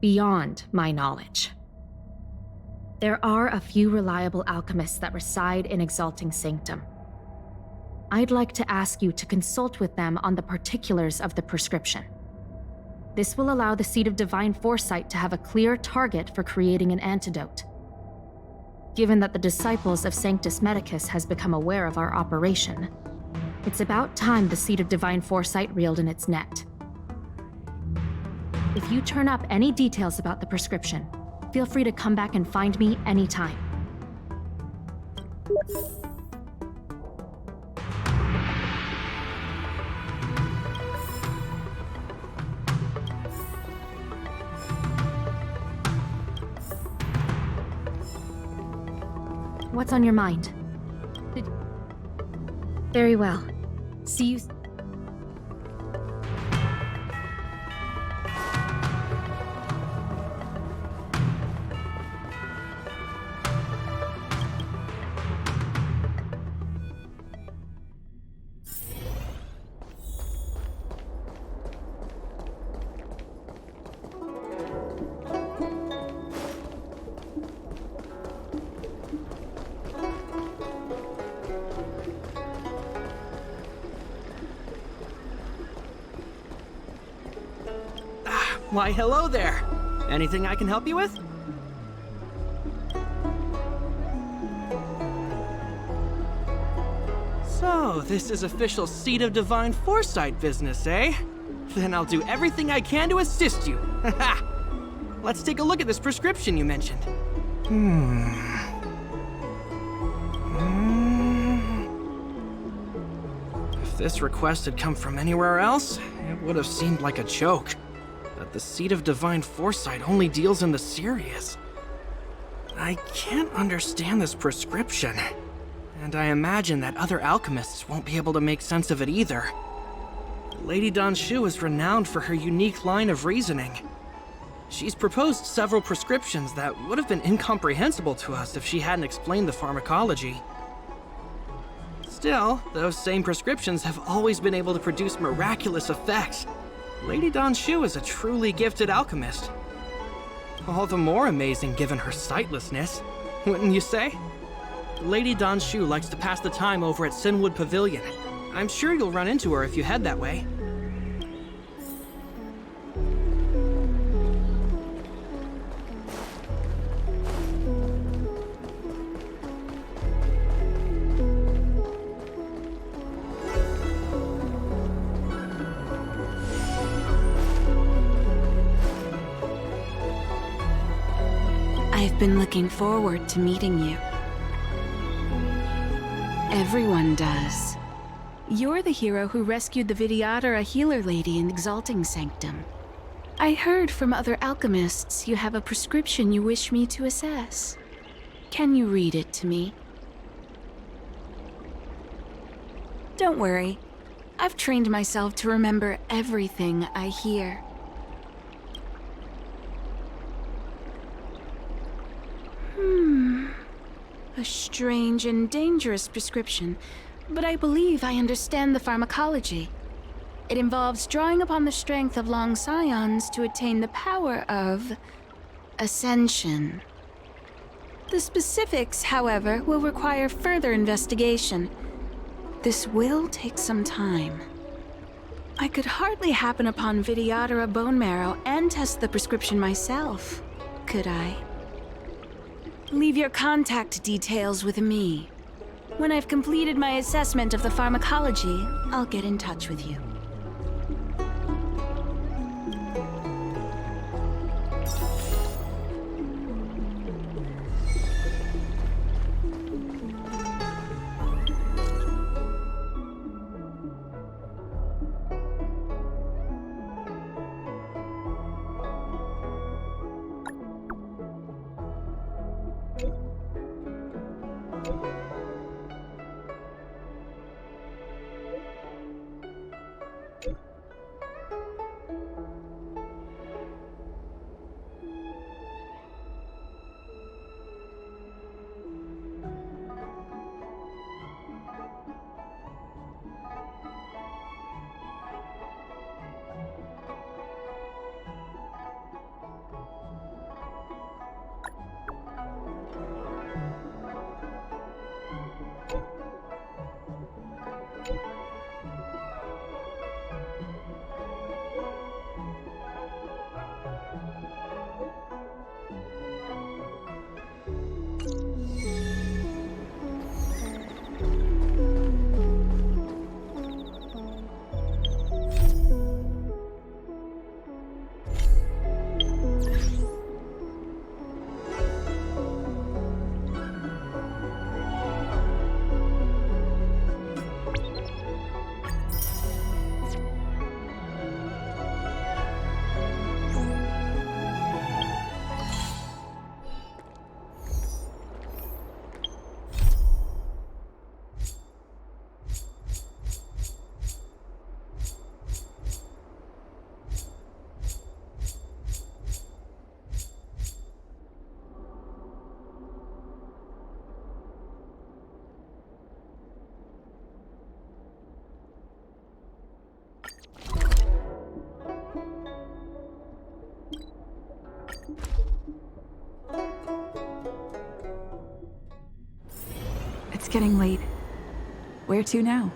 [SPEAKER 19] beyond my knowledge. There are a few reliable alchemists that reside in Exalting Sanctum. I'd like to ask you to consult with them on the particulars of the prescription. This will allow the Seed of Divine Foresight to have a clear target for creating an antidote. Given that the Disciples of Sanctus Medicus has become aware of our operation, it's about time the Seed of Divine Foresight reeled in its net. If you turn up any details about the prescription, feel free to come back and find me anytime. What's on your mind? Very well. See you.
[SPEAKER 1] Why, hello there. Anything I can help you with? So, this is official Seed of Divine Foresight business, eh? Then I'll do everything I can to assist you. Haha! Let's take a look at this prescription you mentioned. If this request had come from anywhere else, it would have seemed like a joke. But the Seed of Divine Foresight only deals in the serious. I can't understand this prescription, and I imagine that other alchemists won't be able to make sense of it either. Lady Danshu is renowned for her unique line of reasoning. She's proposed several prescriptions that would have been incomprehensible to us if she hadn't explained the pharmacology. Still, those same prescriptions have always been able to produce miraculous effects. Lady Danshu is a truly gifted alchemist. All the more amazing given her sightlessness, wouldn't you say? Lady Danshu likes to pass the time over at Sinwood Pavilion. I'm sure you'll run into her if you head that way.
[SPEAKER 5] I've been looking forward to meeting you. Everyone does. You're the hero who rescued the Vidyadhara healer lady in Exalting Sanctum. I heard from other alchemists you have a prescription you wish me to assess. Can you read it to me? Don't worry. I've trained myself to remember everything I hear. A strange and dangerous prescription, but I believe I understand the pharmacology. It involves drawing upon the strength of long scions to attain the power of ascension. The specifics, however, will require further investigation. This will take some time. I could hardly happen upon Vidyadhara bone marrow and test the prescription myself, could I? Leave your contact details with me. When I've completed my assessment of the pharmacology, I'll get in touch with you.
[SPEAKER 11] It's getting late. Where to now?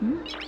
[SPEAKER 11] Noise.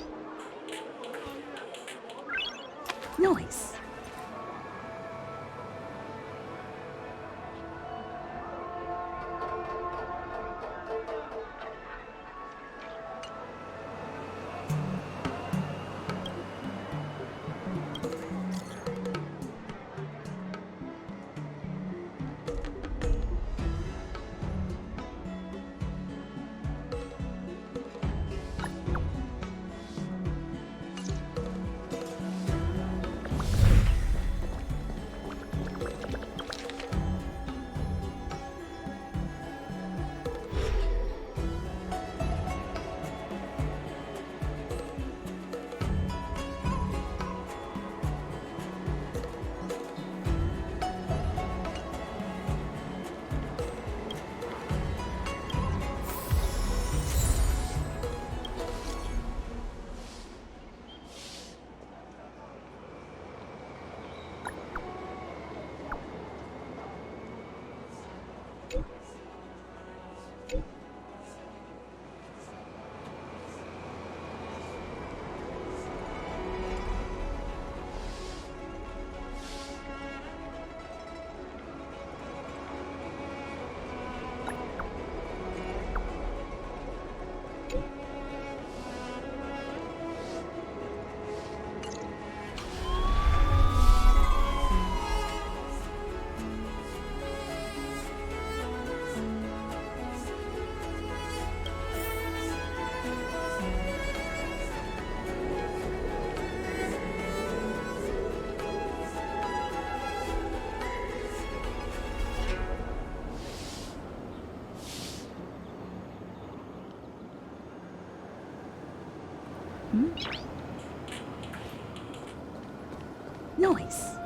[SPEAKER 11] Noise.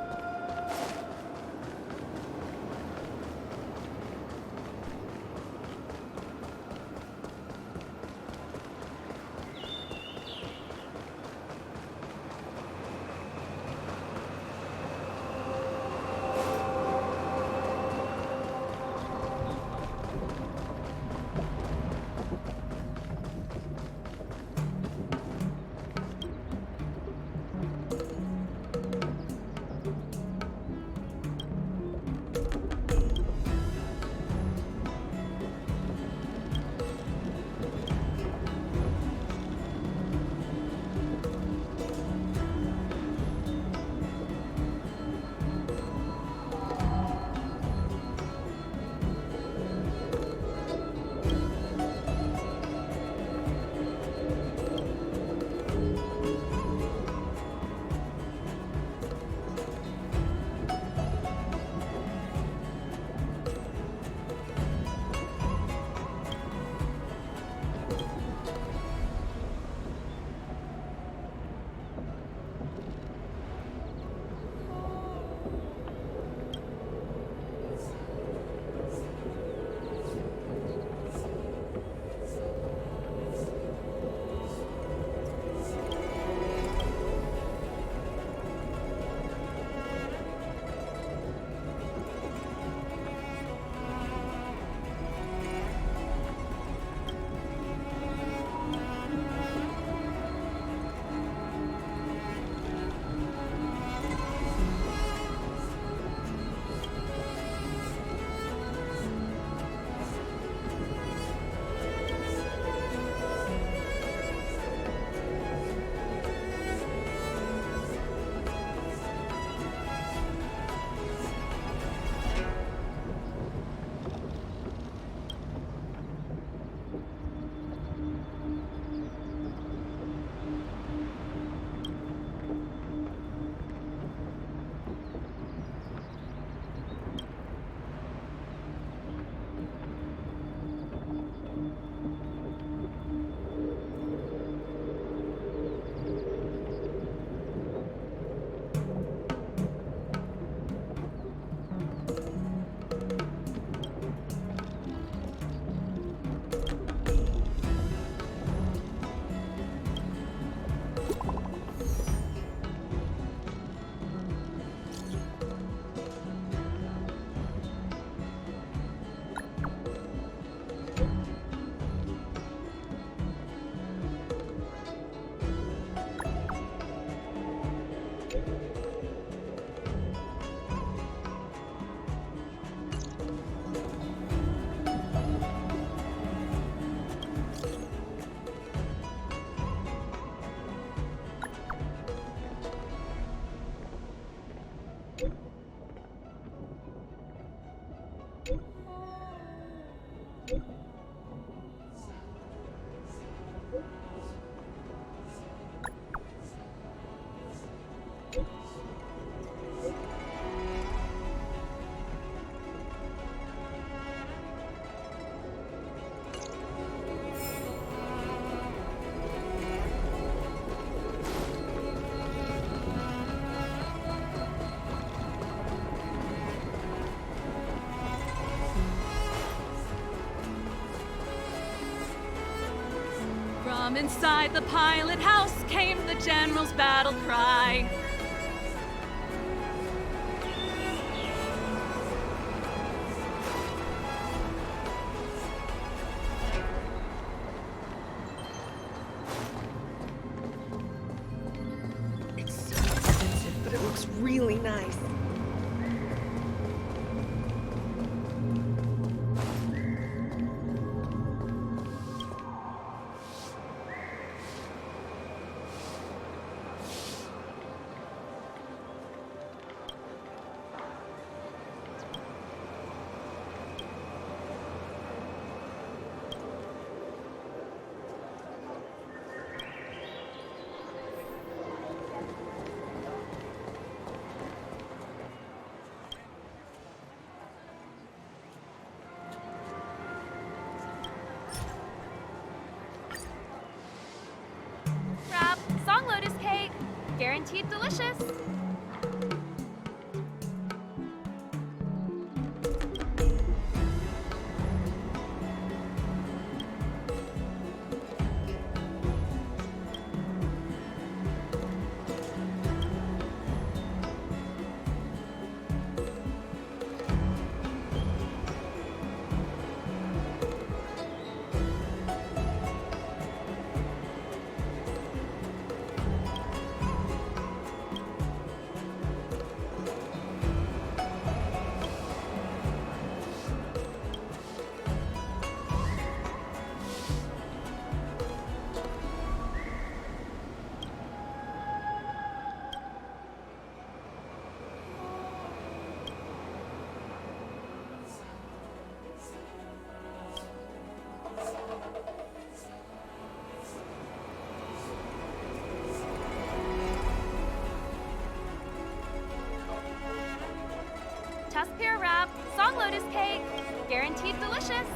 [SPEAKER 10] From inside the pilot house came the general's battle cry.
[SPEAKER 3] It's so expensive, but it looks really nice.
[SPEAKER 17] Wrap, song lotus cake, guaranteed delicious. Tusk pear wrap, song lotus cake, guaranteed delicious.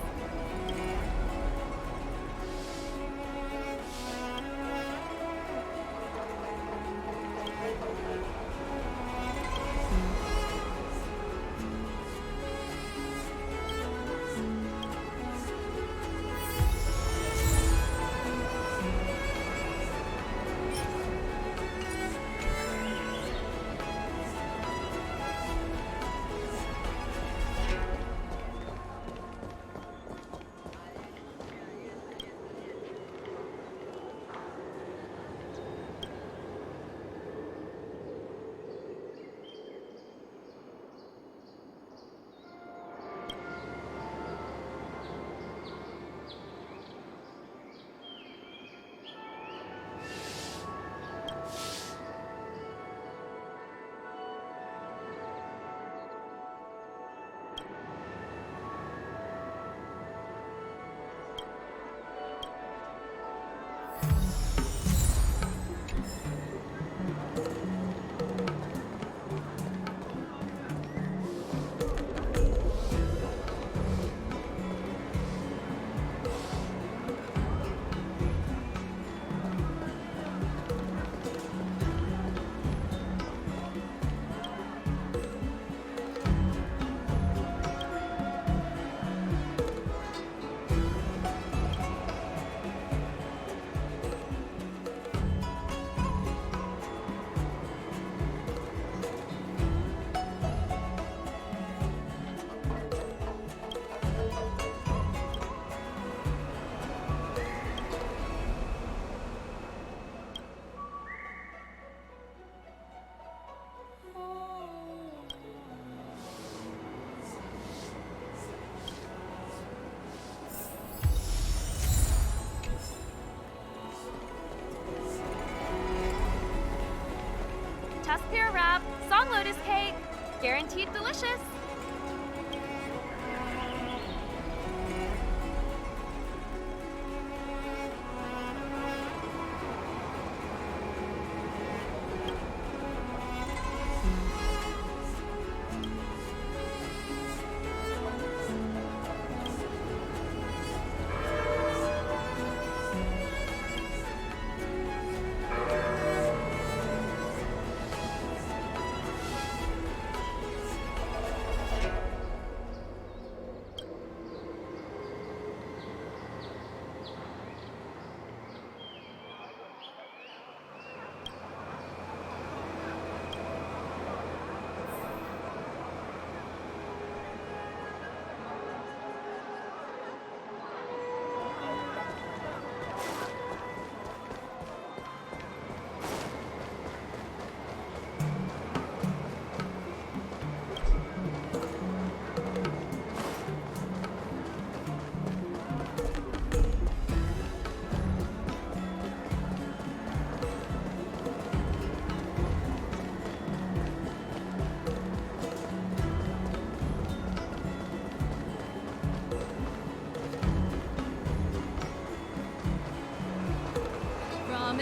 [SPEAKER 17] Tusk pear wrap, song lotus cake, guaranteed delicious.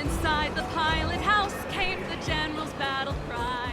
[SPEAKER 10] inside the pilot house came the general's battle cry.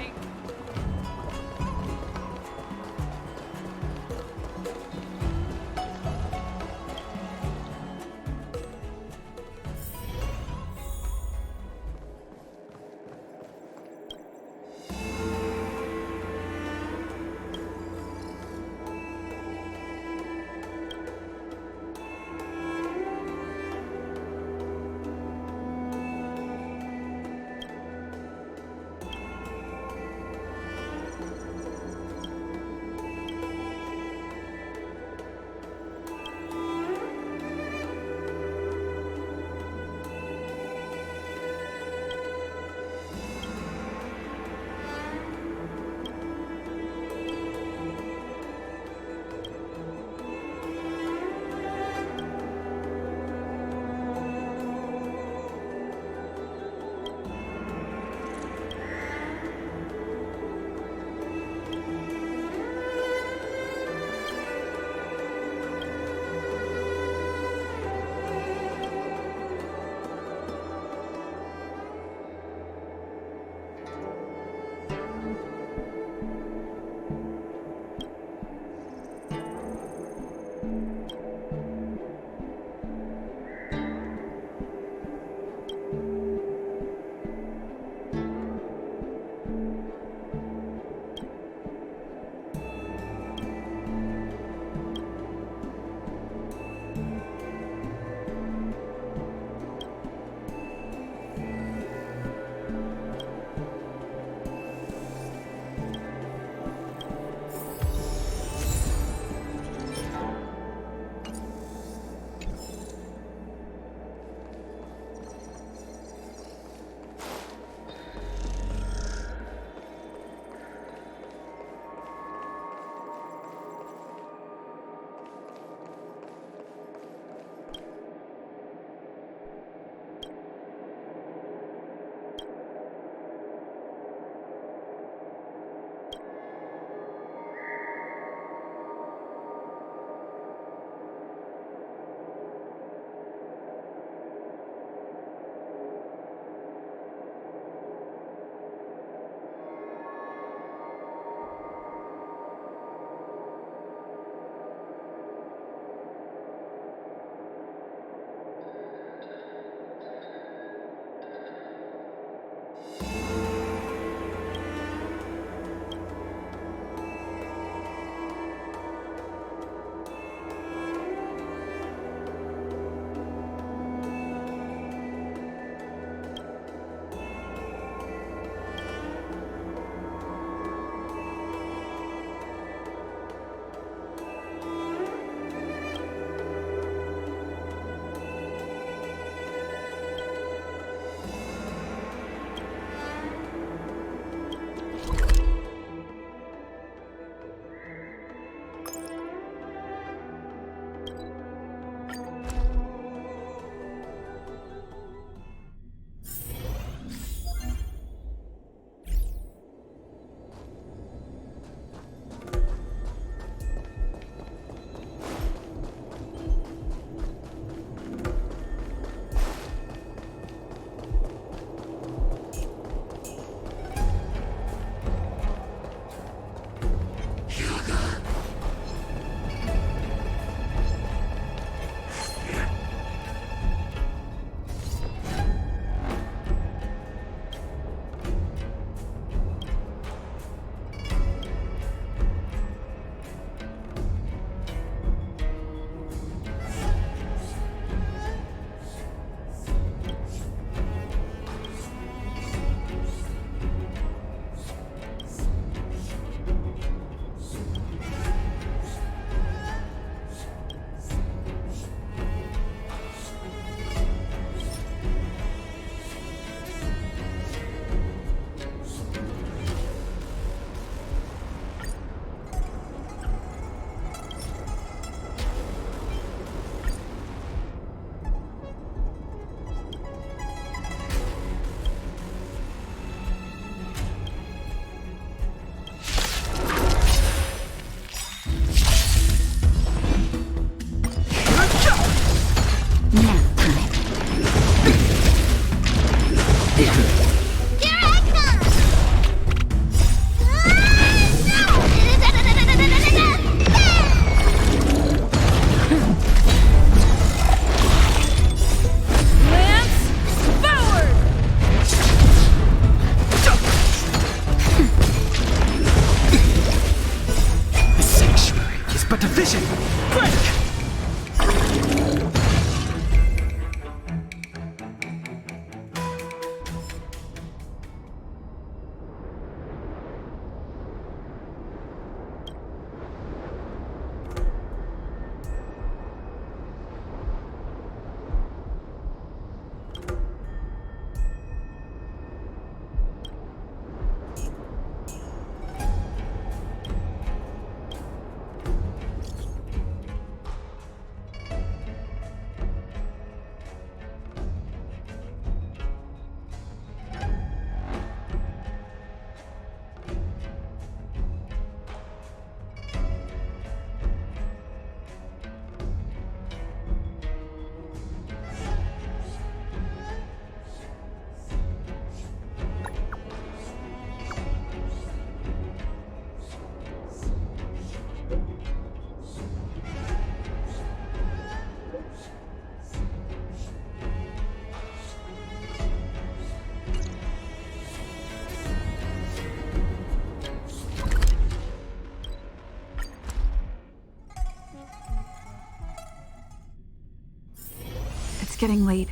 [SPEAKER 11] getting late.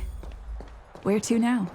[SPEAKER 11] Where to now?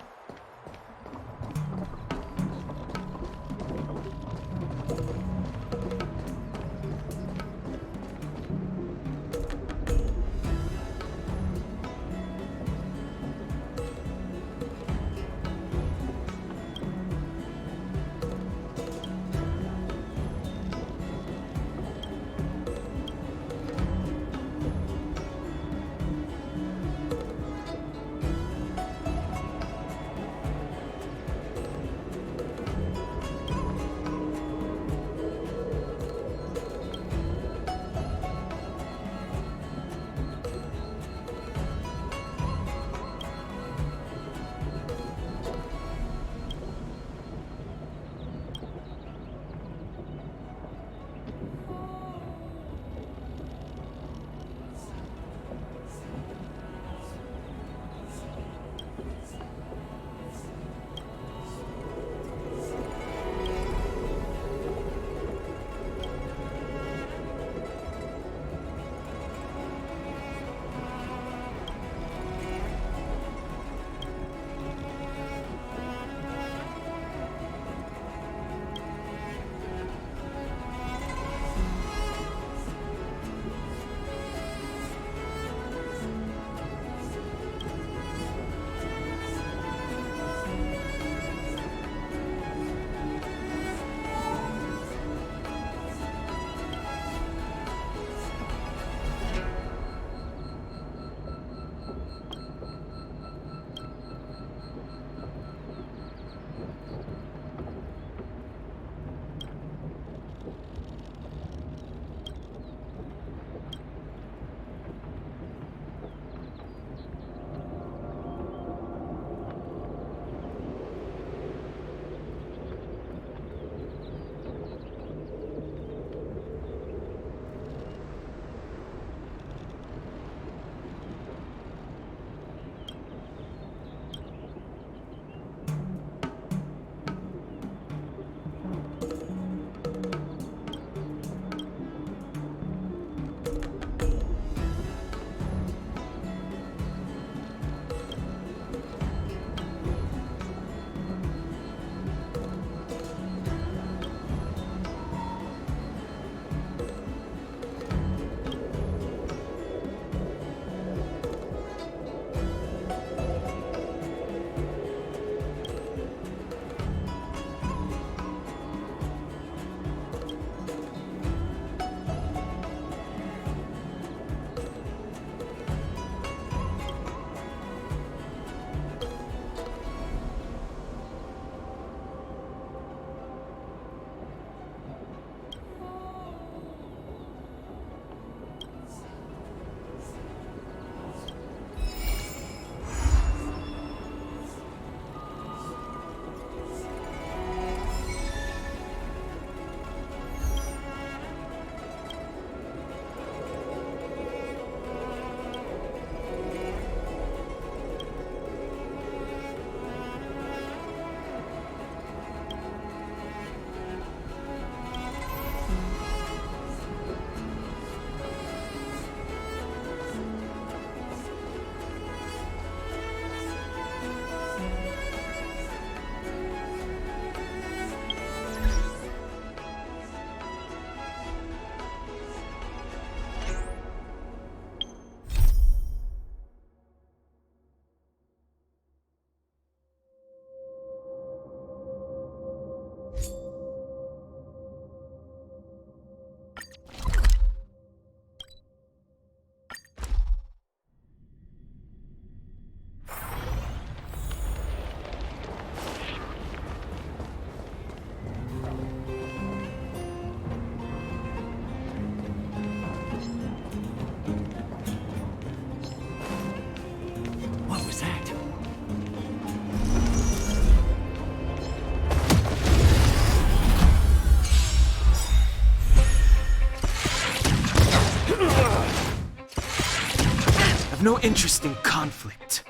[SPEAKER 6] no interest in conflict.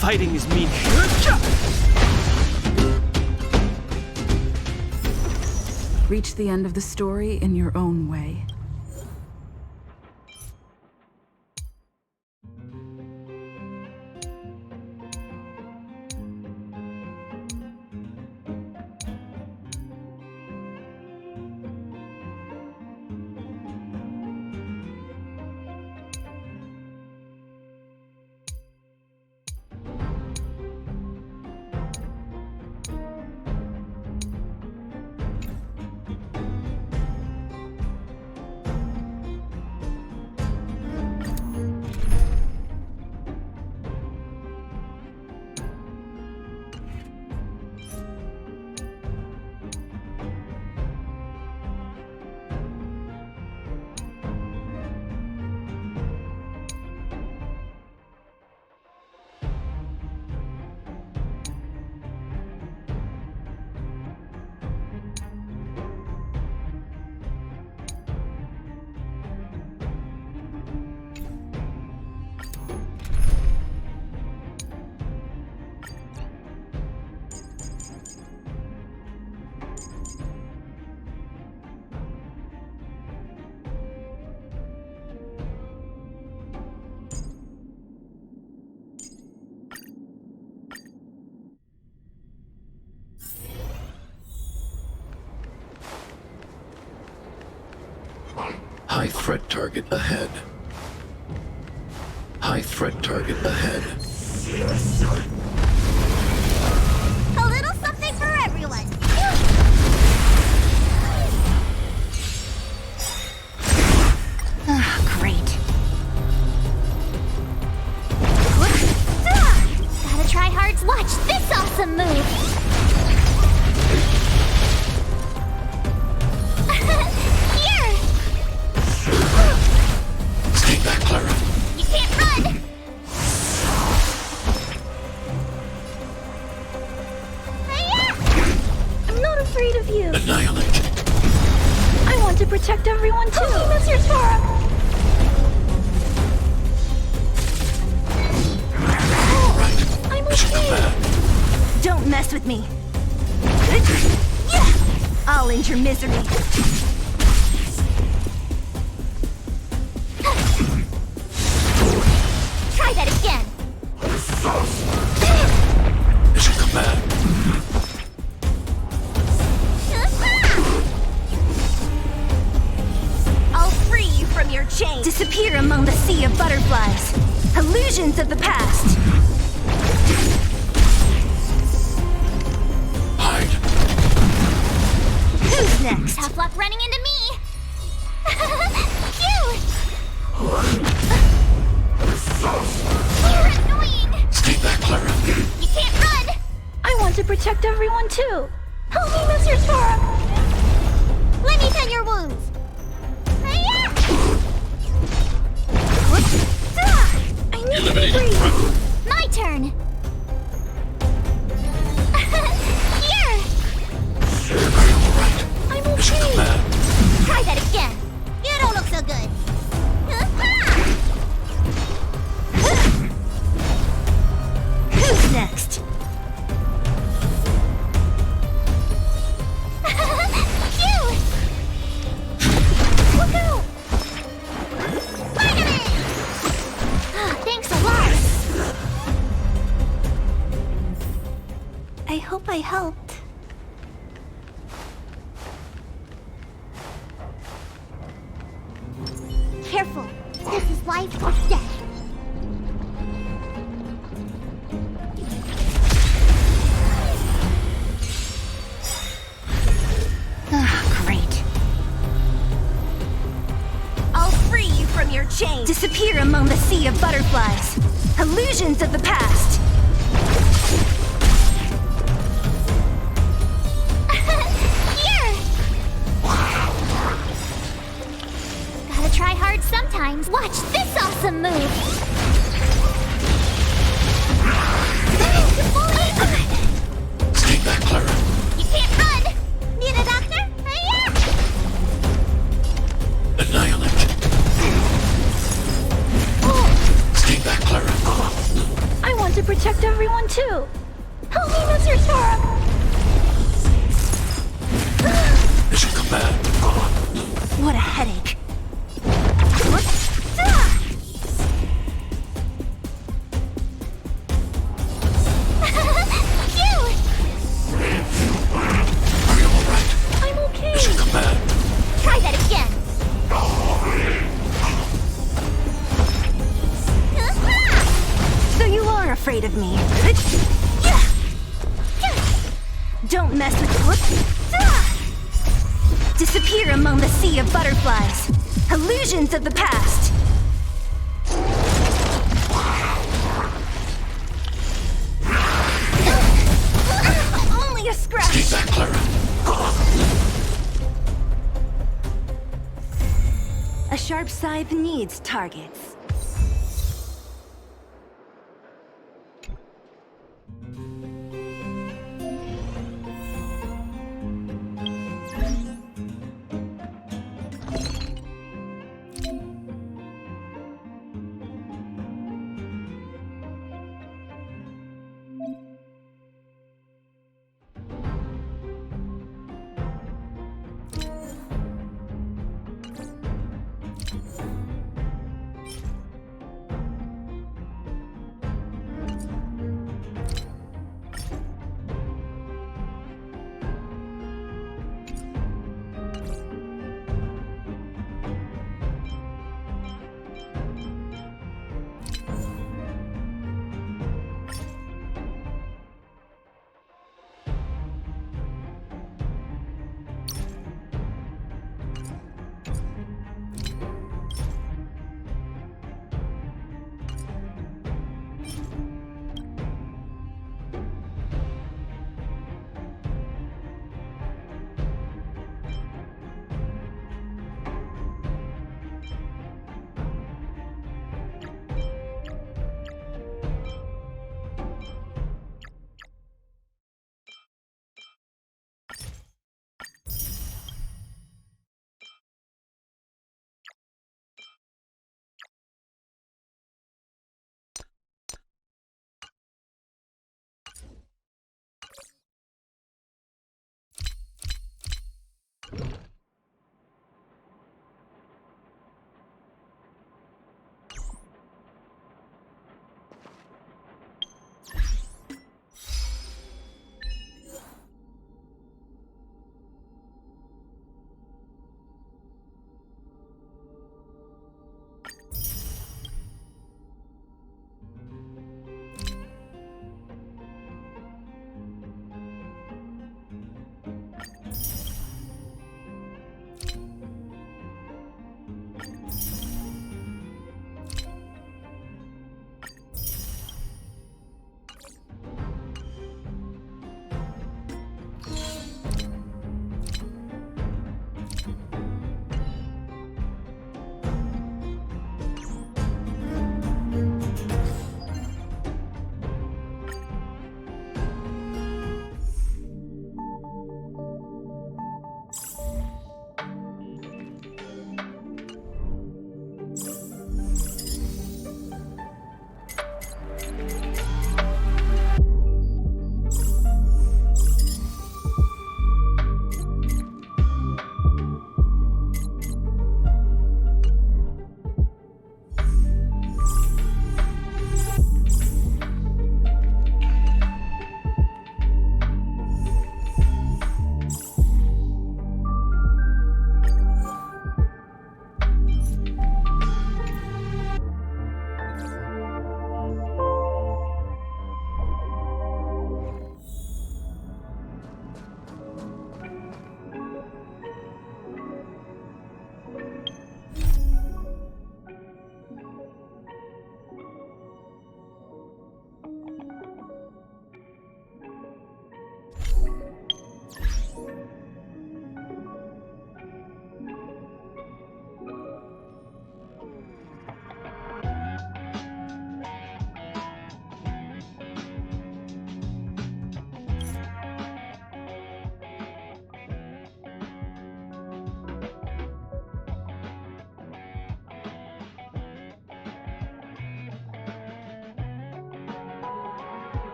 [SPEAKER 6] Fighting is mean.
[SPEAKER 7] Reach the end of the story in your own way.
[SPEAKER 23] High threat target ahead. High threat target ahead.
[SPEAKER 2] A little something for everyone.
[SPEAKER 9] Great.
[SPEAKER 2] Gotta try hard to watch this awesome move.
[SPEAKER 23] Stay back, Clara.
[SPEAKER 2] You can't run!
[SPEAKER 4] I'm not afraid of you.
[SPEAKER 23] Annihilate.
[SPEAKER 4] I want to protect everyone too. Mr. Tara. I'm okay.
[SPEAKER 9] Don't mess with me. I'll end your misery.
[SPEAKER 2] Try that again.
[SPEAKER 23] Mission command.
[SPEAKER 9] I'll free you from your chains. Disappear among the sea of butterflies. Illusions of the past.
[SPEAKER 23] Hide.
[SPEAKER 9] Who's next?
[SPEAKER 2] Tough luck running into me. Cute. You're annoying.
[SPEAKER 23] Stay back, Clara.
[SPEAKER 2] You can't run.
[SPEAKER 4] I want to protect everyone too. Help me, Mr. Tara.
[SPEAKER 2] Let me tend your wounds.
[SPEAKER 4] I need to be free.
[SPEAKER 2] My turn. Here.
[SPEAKER 23] Are you alright?
[SPEAKER 2] I'm
[SPEAKER 23] Mission
[SPEAKER 2] okay.
[SPEAKER 23] command.
[SPEAKER 2] Try that again. You don't look so good.
[SPEAKER 9] Who's next?
[SPEAKER 2] Cute. Look out. Spider-Man. Thanks a lot.
[SPEAKER 9] I hope I helped.
[SPEAKER 2] Careful. This is life or death.
[SPEAKER 9] Great. I'll free you from your chains. Disappear among the sea of butterflies. Illusions of the past.
[SPEAKER 2] Here. Gotta try hard sometimes. Watch this awesome move.
[SPEAKER 23] Stay back, Clara.
[SPEAKER 2] You can't run. Need a doctor?
[SPEAKER 23] Annihilate. Stay back, Clara.
[SPEAKER 4] I want to protect Don't mess with Disappear among the sea of butterflies. Illusions of the past. Only a scratch.
[SPEAKER 23] Keep that, Clara.
[SPEAKER 4] A sharp scythe needs targets.